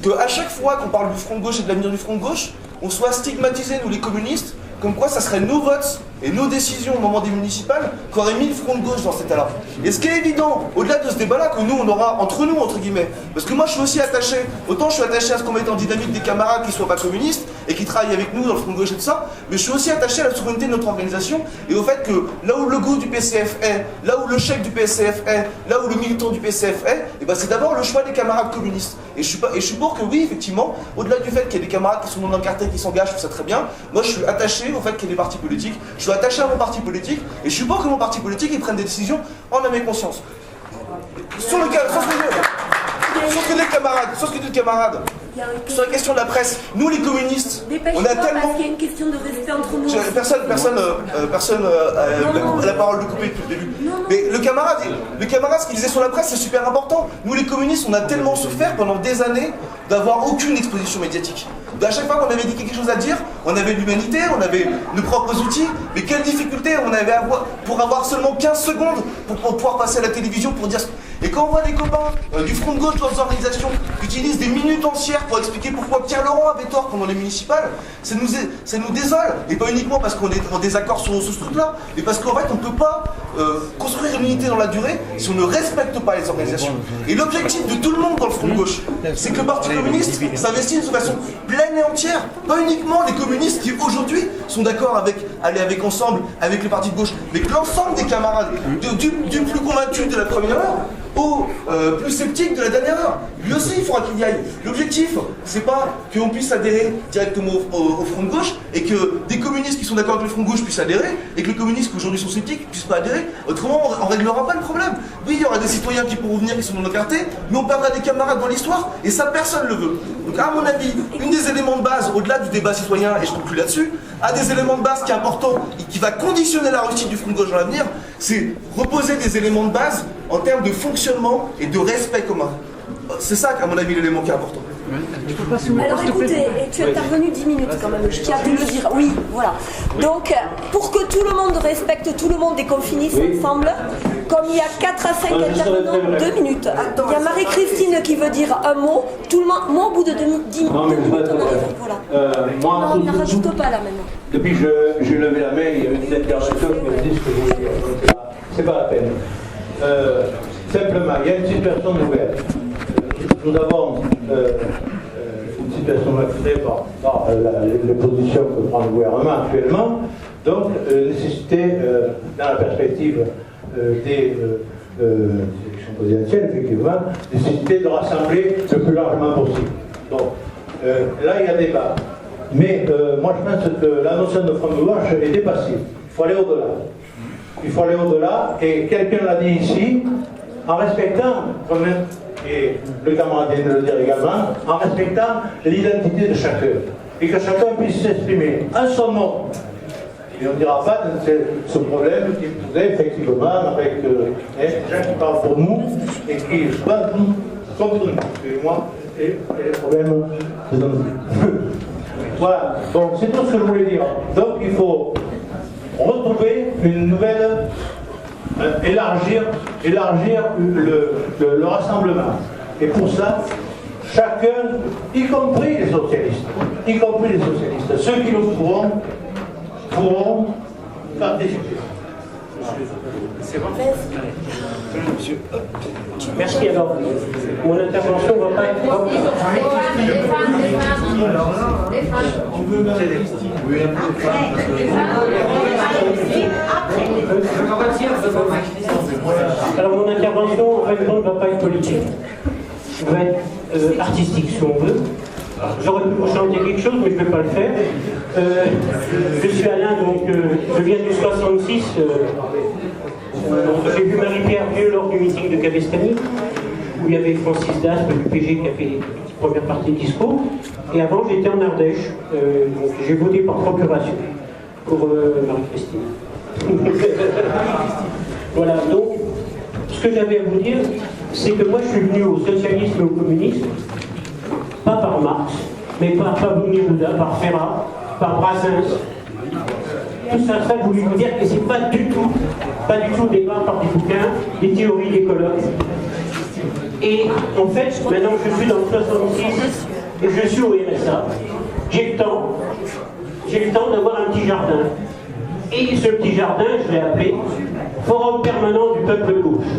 qu'à chaque fois qu'on parle du front de gauche et de l'avenir du front de gauche, on soit stigmatisés, nous les communistes, comme quoi ça serait nos votes et nos décisions au moment des municipales qui auraient mis le front de gauche dans cet état-là. Et ce qui est évident, au-delà de ce débat-là, que nous on aura entre nous, entre guillemets, parce que moi je suis aussi attaché, autant je suis attaché à ce qu'on mette en dynamique des camarades qui ne soient pas communistes et qui travaillent avec nous dans le front de gauche et tout ça, mais je suis aussi attaché à la souveraineté de notre organisation et au fait que là où le goût du PCF est, là où le chef du PCF est, là où le militant du PCF est, et c'est d'abord le choix des camarades communistes. Et je suis pour que oui, effectivement, au-delà du fait qu'il y ait des camarades qui sont non encartés, qui s'engagent, je trouve ça très bien, moi je suis attaché au fait qu'il y ait des partis politiques, je suis attaché à mon parti politique, et je suis pour que mon parti politique il prenne des décisions en âme et conscience. Sur ce que dit le camarade, sur la question de la presse, nous les communistes, on a tellement... Parce qu'il y a une question de respect entre nous. Personne a la parole de couper depuis le début. Mais le camarade, ce qu'il disait sur la presse, c'est super important. Nous les communistes, on a tellement souffert pendant des années d'avoir aucune exposition médiatique. À chaque fois qu'on avait dit quelque chose à dire, on avait l'humanité, on avait nos propres outils, mais quelle difficulté on avait pour avoir seulement 15 secondes pour pouvoir passer à la télévision pour dire... Et quand on voit des copains du front de gauche, d'autres organisations, qui utilisent des minutes entières pour expliquer pourquoi Pierre Laurent avait tort pendant les municipales, ça nous désole. Et pas uniquement parce qu'on est en désaccord sur ce truc-là, mais parce qu'en fait on ne peut pas construire une unité dans la durée si on ne respecte pas les organisations. Et l'objectif de tout le monde dans le front de gauche, c'est que le Parti communiste s'investisse de façon pleine et entière. Pas uniquement les communistes qui aujourd'hui sont d'accord avec aller avec ensemble, avec le parti de gauche, mais que l'ensemble des camarades, du plus convaincu de la première heure au plus sceptique de la dernière heure. Lui aussi, il faudra qu'il y aille. L'objectif, c'est pas qu'on puisse adhérer directement au front de gauche et que des communistes qui sont d'accord avec le front de gauche puissent adhérer et que les communistes qui aujourd'hui sont sceptiques puissent pas adhérer. Autrement, on réglera pas le problème. Oui, il y aura des citoyens qui pourront venir, qui sont non encartés, mais on perdra des camarades dans l'histoire et ça, personne ne le veut. Donc, à mon avis, une des éléments de base, au-delà du débat citoyen, et je conclue là-dessus, un des éléments de base qui est important et qui va conditionner la réussite du front de gauche dans l'avenir, c'est reposer des éléments de base en termes de fonctionnement et de respect commun. C'est ça, à mon avis, l'élément qui est important. Alors écoutez, tu es intervenu 10 minutes quand même, je tiens à te le dire. Oui, voilà. Donc, pour que tout le monde respecte tout le monde et qu'on finisse ensemble, comme il y a 4 à 5 intervenants, 2 minutes. Il y a Marie-Christine qui veut dire un mot. Tout le monde, moi au bout de 10 minutes, on arrive. Voilà. Moi, on ne rajoute pas là maintenant. Depuis que j'ai levé la main, il y a eu des interventions qui me disent ce que je voulais dire. C'est pas la peine. Simplement, il y a une situation nouvelle. Nous avons une situation créée par les positions que prend le gouvernement actuellement, donc nécessité, dans la perspective des élections présidentielles, effectivement, nécessité de rassembler le plus largement possible. Donc là, il y a débat. Mais moi, je pense que la notion de front de gauche est dépassée. Il faut aller au-delà. Il faut aller au-delà, et quelqu'un l'a dit ici, en respectant, et le camarade vient de le dire également, en respectant l'identité de chacun, et que chacun puisse s'exprimer en son nom. Et on ne dira pas ce problème qui posait effectivement avec des gens qui parlent pour nous et qui se battent contre nous. Et moi, et les problèmes, c'est dans nous. Voilà, donc c'est tout ce que je voulais dire. Donc il faut retrouver une nouvelle, élargir le rassemblement. Et pour ça, chacun, y compris les socialistes, ceux qui le pourront participer. C'est bon. Merci. Alors, mon intervention ne va pas être... Alors, mon intervention, en fait, ne va pas être politique. Elle va être artistique, si on veut. J'aurais pu vous chanter quelque chose, mais je ne vais pas le faire. Je suis Alain, donc je viens du 66. J'ai vu Marie-Pierre Vieux lors du meeting de Cabestany, où il y avait Francis Daspe du PG qui a fait la première partie de discours. Et avant, j'étais en Ardèche, donc j'ai voté par procuration pour Marie-Christine. Voilà, donc, ce que j'avais à vous dire, c'est que moi je suis venu au socialisme et au communisme, pas par Marx, mais par Pablo Neruda, par Ferrat, par Brassens. Tout ça, je voulais vous dire que c'est pas du tout au départ par des bouquins, des théories des colloques. Et en fait, maintenant je suis dans le 66 et je suis au RSA. J'ai le temps d'avoir un petit jardin. Et ce petit jardin, je l'ai appelé Forum permanent du peuple de gauche.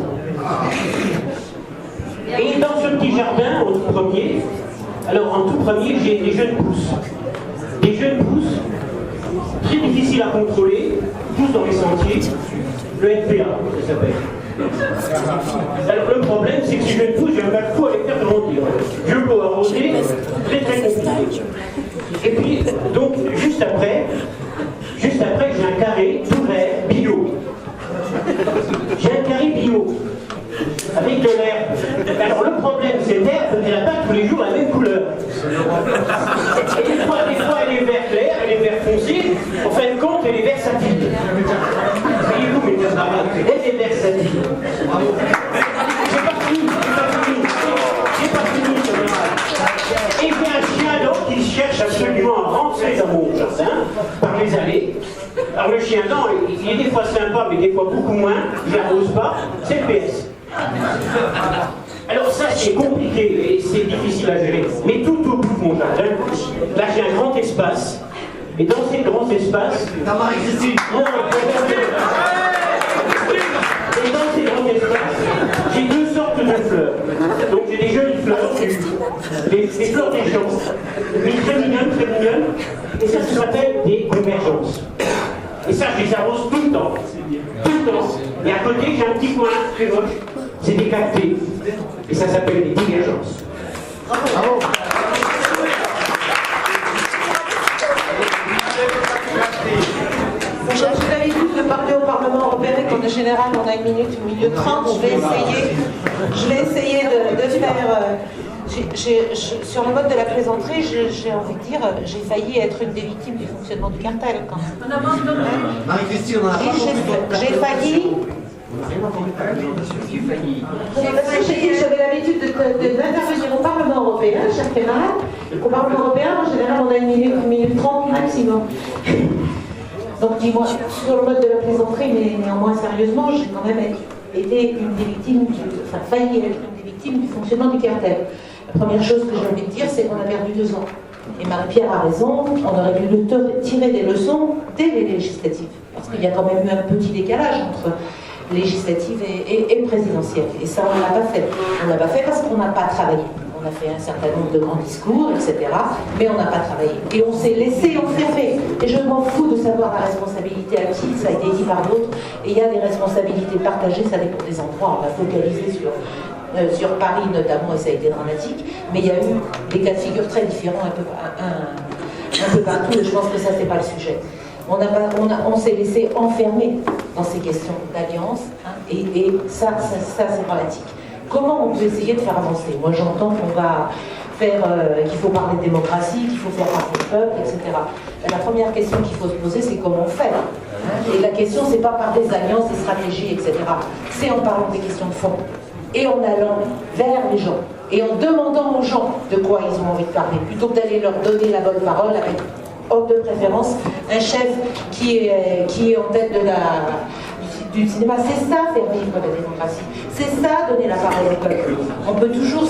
Et dans ce petit jardin, en tout premier, j'ai des jeunes pousses. Des jeunes pousses, très difficiles à contrôler, tous dans les sentiers, le FPA, ça s'appelle. Alors le problème, c'est que ces jeunes pousses, j'ai un mal fou à les faire grandir. Je peux arroser, très compliqué. Et puis, donc, juste après, j'ai un carré tout vert, bio. J'ai un carré bio, avec de l'herbe. Alors le problème, c'est l'herbe, elle n'a pas tous les jours la même couleur. Et des fois elle est vert clair, elle est vert foncé, en fin de compte, elle est versatile. Voyez-vous, mais elle est versatile. J'ai pas fini, et puis un chien donc qui cherche absolument à rentrer dans mon jardin par les allées. Alors le chien, non, il est des fois sympa, mais des fois beaucoup moins, il n'arrose pas, c'est le PS. Alors ça c'est compliqué et c'est difficile à gérer. Mais tout au bout de mon jardin, là j'ai un grand espace. Et dans ces grands espaces... Et dans ces grands espaces, j'ai deux sortes de fleurs. Donc j'ai des jolies fleurs, des fleurs des champs, mais très mignonnes, et ça s'appelle des convergences. Et ça, je les arrose tout le temps. Et à côté, j'ai un petit coin très moche, c'est des cactés. Et ça s'appelle des divergences. Bravo. J'ai l'habitude de parler au Parlement européen et qu'en général on a 1 minute, 1 minute 30. Je vais essayer de faire... sur le mode de la plaisanterie, j'ai envie de dire, j'ai failli être une des victimes du fonctionnement du cartel. Marie-Christine, on a j'ai failli... J'avais l'habitude d'intervenir au Parlement européen, chers camarades. Au Parlement européen, en général, on a 1 minute 30 maximum. Donc, dis-moi, sur le mode de la plaisanterie, mais néanmoins sérieusement, j'ai quand même été une des victimes, failli être une des victimes du fonctionnement du cartel. La première chose que j'ai envie de dire, c'est qu'on a perdu 2 ans. Et Marie-Pierre a raison, on aurait dû tirer des leçons dès les législatives. Parce qu'il y a quand même eu un petit décalage entre législative et présidentielle. Et ça, on ne l'a pas fait. On ne l'a pas fait parce qu'on n'a pas travaillé. On a fait un certain nombre de grands discours, etc. Mais on n'a pas travaillé. Et on s'est laissé enfermer. Et je m'en fous de savoir la responsabilité à qui, ça a été dit par d'autres. Et il y a des responsabilités partagées, ça dépend des endroits. On va focaliser sur Paris notamment, et ça a été dramatique. Mais il y a eu des cas de figure très différents un peu partout. Et je pense que ça, c'est pas le sujet. On s'est laissé enfermer dans ces questions d'alliance, et ça c'est dramatique. Comment on peut essayer de faire avancer? Moi j'entends qu'on va faire, qu'il faut parler de démocratie, qu'il faut faire parler du peuple, etc. La première question qu'il faut se poser, c'est comment on fait. Et la question, c'est pas par des alliances, des stratégies, etc. C'est en parlant des questions de fond, et en allant vers les gens, et en demandant aux gens de quoi ils ont envie de parler, plutôt que d'aller leur donner la bonne parole avec de préférence un chef qui est en tête du cinéma. C'est ça faire vivre la démocratie. C'est ça donner la parole au peuple. On peut toujours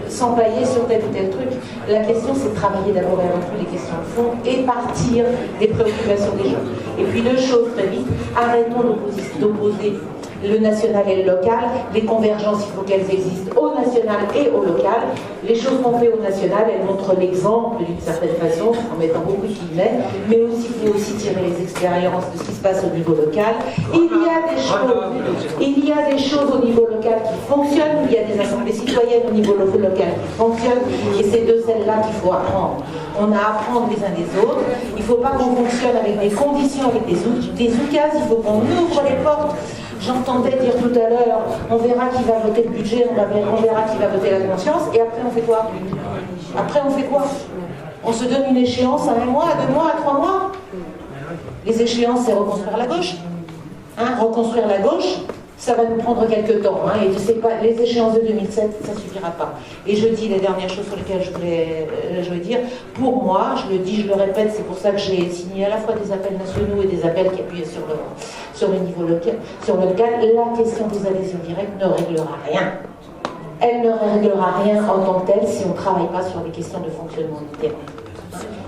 s'empailler sur tel ou tel truc. La question, c'est de travailler d'abord et avant tout les questions de fond et partir des préoccupations des gens. Et puis 2 choses très vite. Arrêtons d'opposer le national et le local. Les convergences, il faut qu'elles existent au national et au local. Les choses qu'on fait au national, elles montrent l'exemple d'une certaine façon, en mettant beaucoup de guillemets, mais aussi, il faut aussi tirer les expériences de ce qui se passe au niveau local. Il y a des choses au niveau local qui fonctionnent, il y a des assemblées citoyennes au niveau local qui fonctionnent, et c'est de celles-là qu'il faut apprendre. On a à apprendre les uns des autres. Il ne faut pas qu'on fonctionne avec des conditions, avec des oukases, il faut qu'on ouvre les portes. J'entendais dire tout à l'heure, on verra qui va voter le budget, on verra qui va voter la conscience, et après on fait quoi? Après on fait quoi? On se donne une échéance à 1 mois, à 2 mois, à 3 mois? Les échéances, c'est reconstruire la gauche. Reconstruire la gauche, ça va nous prendre quelques temps. Et je sais pas, les échéances de 2007, ça ne suffira pas. Et je dis les dernières choses sur lesquelles je voulais dire. Pour moi, je le dis, je le répète, c'est pour ça que j'ai signé à la fois des appels nationaux et des appels qui appuyaient sur le niveau local. Sur le local, la question des adhésions directes ne réglera rien. Elle ne réglera rien en tant que telle si on ne travaille pas sur les questions de fonctionnement du terrain.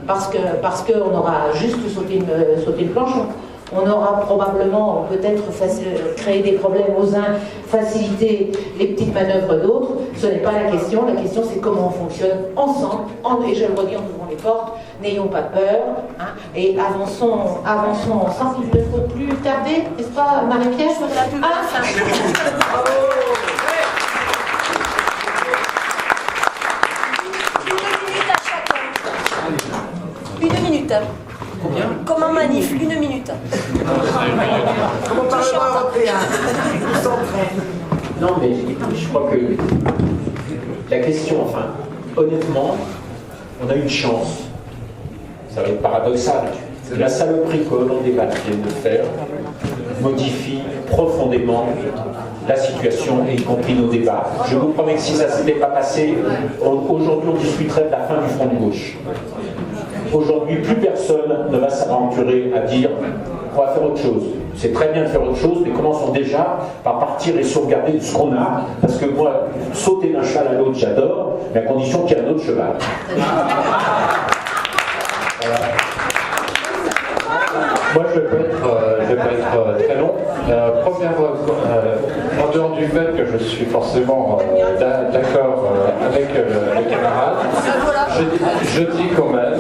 Parce qu'on aura juste sauté une planche. On aura probablement peut-être créé des problèmes aux uns, faciliter les petites manœuvres d'autres. Ce n'est pas la question c'est comment on fonctionne ensemble, et je le redis en ouvrant les portes, n'ayons pas peur, et avançons ensemble. Il ne faut plus tarder, n'est-ce pas Marie-Pierre? Une minute. Combien? Comme en manif, 1 minute. Comme au Parlement européen. Non, mais je crois que la question, honnêtement, on a une chance. Ça va être paradoxal. La saloperie que Hollande et Macron viennent de faire modifie profondément la situation, et y compris nos débats. Je vous promets que si ça ne s'était pas passé, aujourd'hui on discuterait de la fin du front de gauche. Aujourd'hui, plus personne ne va s'aventurer à dire on va faire autre chose. C'est très bien de faire autre chose, mais commençons déjà par partir et sauvegarder ce qu'on a. Parce que moi, sauter d'un cheval à l'autre, j'adore, mais à condition qu'il y ait un autre cheval. Moi, je vais pas être très long. En dehors du fait que je suis forcément d'accord avec le camarade, je dis quand même,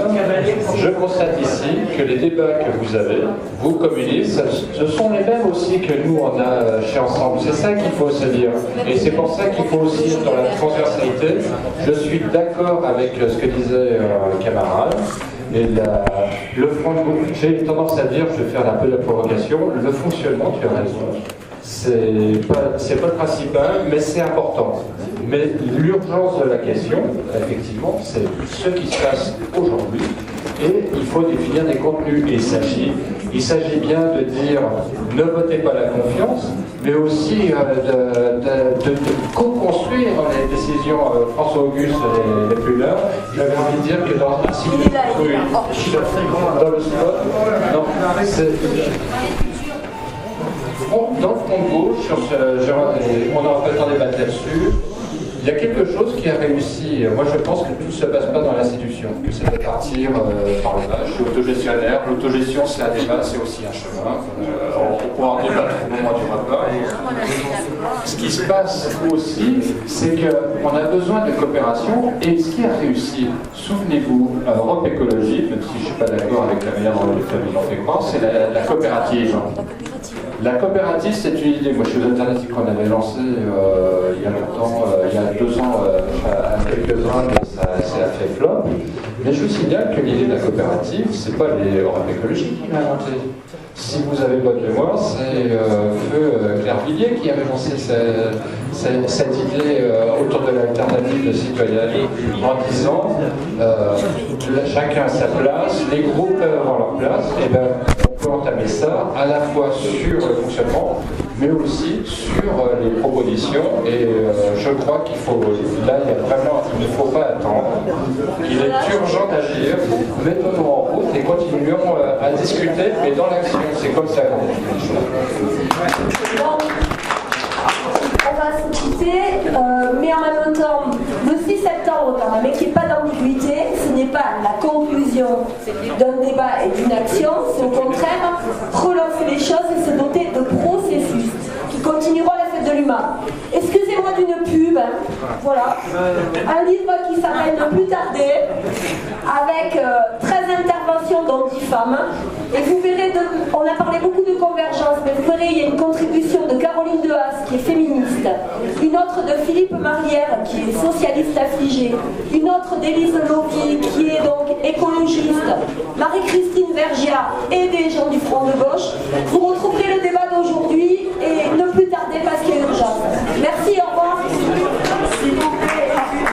je constate ici que les débats que vous avez, vous communistes, ce sont les mêmes aussi que nous on a chez Ensemble. C'est ça qu'il faut se dire. Et c'est pour ça qu'il faut aussi être dans la transversalité. Je suis d'accord avec ce que disait le camarade. Et le front de gauche, j'ai tendance à dire, je vais faire un peu la provocation, le fonctionnement, tu as raison, c'est pas le principal, mais c'est important. Mais l'urgence de la question, effectivement, c'est ce qui se passe aujourd'hui, et il faut définir des contenus. Et il s'agit bien de dire, ne votez pas la confiance, mais aussi de co-construire les décisions. François Auguste n'est plus là. J'avais envie de dire que dans un cycle dans le spot, dans le front de gauche, on n'aura pas le temps de débattre là-dessus. Il y a quelque chose qui a réussi. Moi, je pense que tout ne se passe pas dans l'institution, que c'est de partir par le bas. Je suis autogestionnaire. L'autogestion, c'est un débat, c'est aussi un chemin. On pourra en débattre au moment du rapport. Ce qui se passe aussi, c'est qu'on a besoin de coopération. Et ce qui a réussi, souvenez-vous, Europe Écologie, même si je ne suis pas d'accord avec la manière dont les familles l'ont fait croire, c'est la coopérative. La coopérative, c'est une idée. Moi, je suis aux alternatives qu'on avait lancée il y a longtemps, il y a 2 ans, à quelques-uns, mais ça a fait flop. Mais je vous signale que l'idée de la coopérative, c'est pas les Europe Écologie qui l'a inventée. Si vous avez bonne mémoire, c'est Feu Claire-Villiers qui avait lancé cette idée autour de l'alternative citoyenne en disant chacun à sa place, les groupes peuvent avoir leur place, et bien on peut entamer ça à la fois sur le fonctionnement, mais aussi sur les propositions. Et je crois qu'il faut, là il ne faut pas attendre, il est urgent d'agir, mettons-nous en route et continuons à discuter, mais dans l'action. C'est comme ça qu'on fait les choses. On va se quitter, mais en même temps, le 6 septembre, quand même, qu'il n'y ait pas d'ambiguïté, ce n'est pas la conclusion d'un débat et d'une action, c'est au contraire relancer les choses et se donner plume. Excusez-moi d'une pub. Voilà. Un livre qui s'appelle Ne plus tarder, avec 13 interventions dont 10 femmes. Et vous verrez, on a parlé beaucoup de convergence, mais vous verrez, il y a une contribution de Caroline Dehaas, qui est féministe, une autre de Philippe Marlière, qui est socialiste affligé, une autre d'Élise Lovi, qui est donc écologiste, Marie-Christine Vergia et des gens du Front de Gauche. Vous retrouverez le débat d'aujourd'hui et ne plus tarder parce qu'il y a une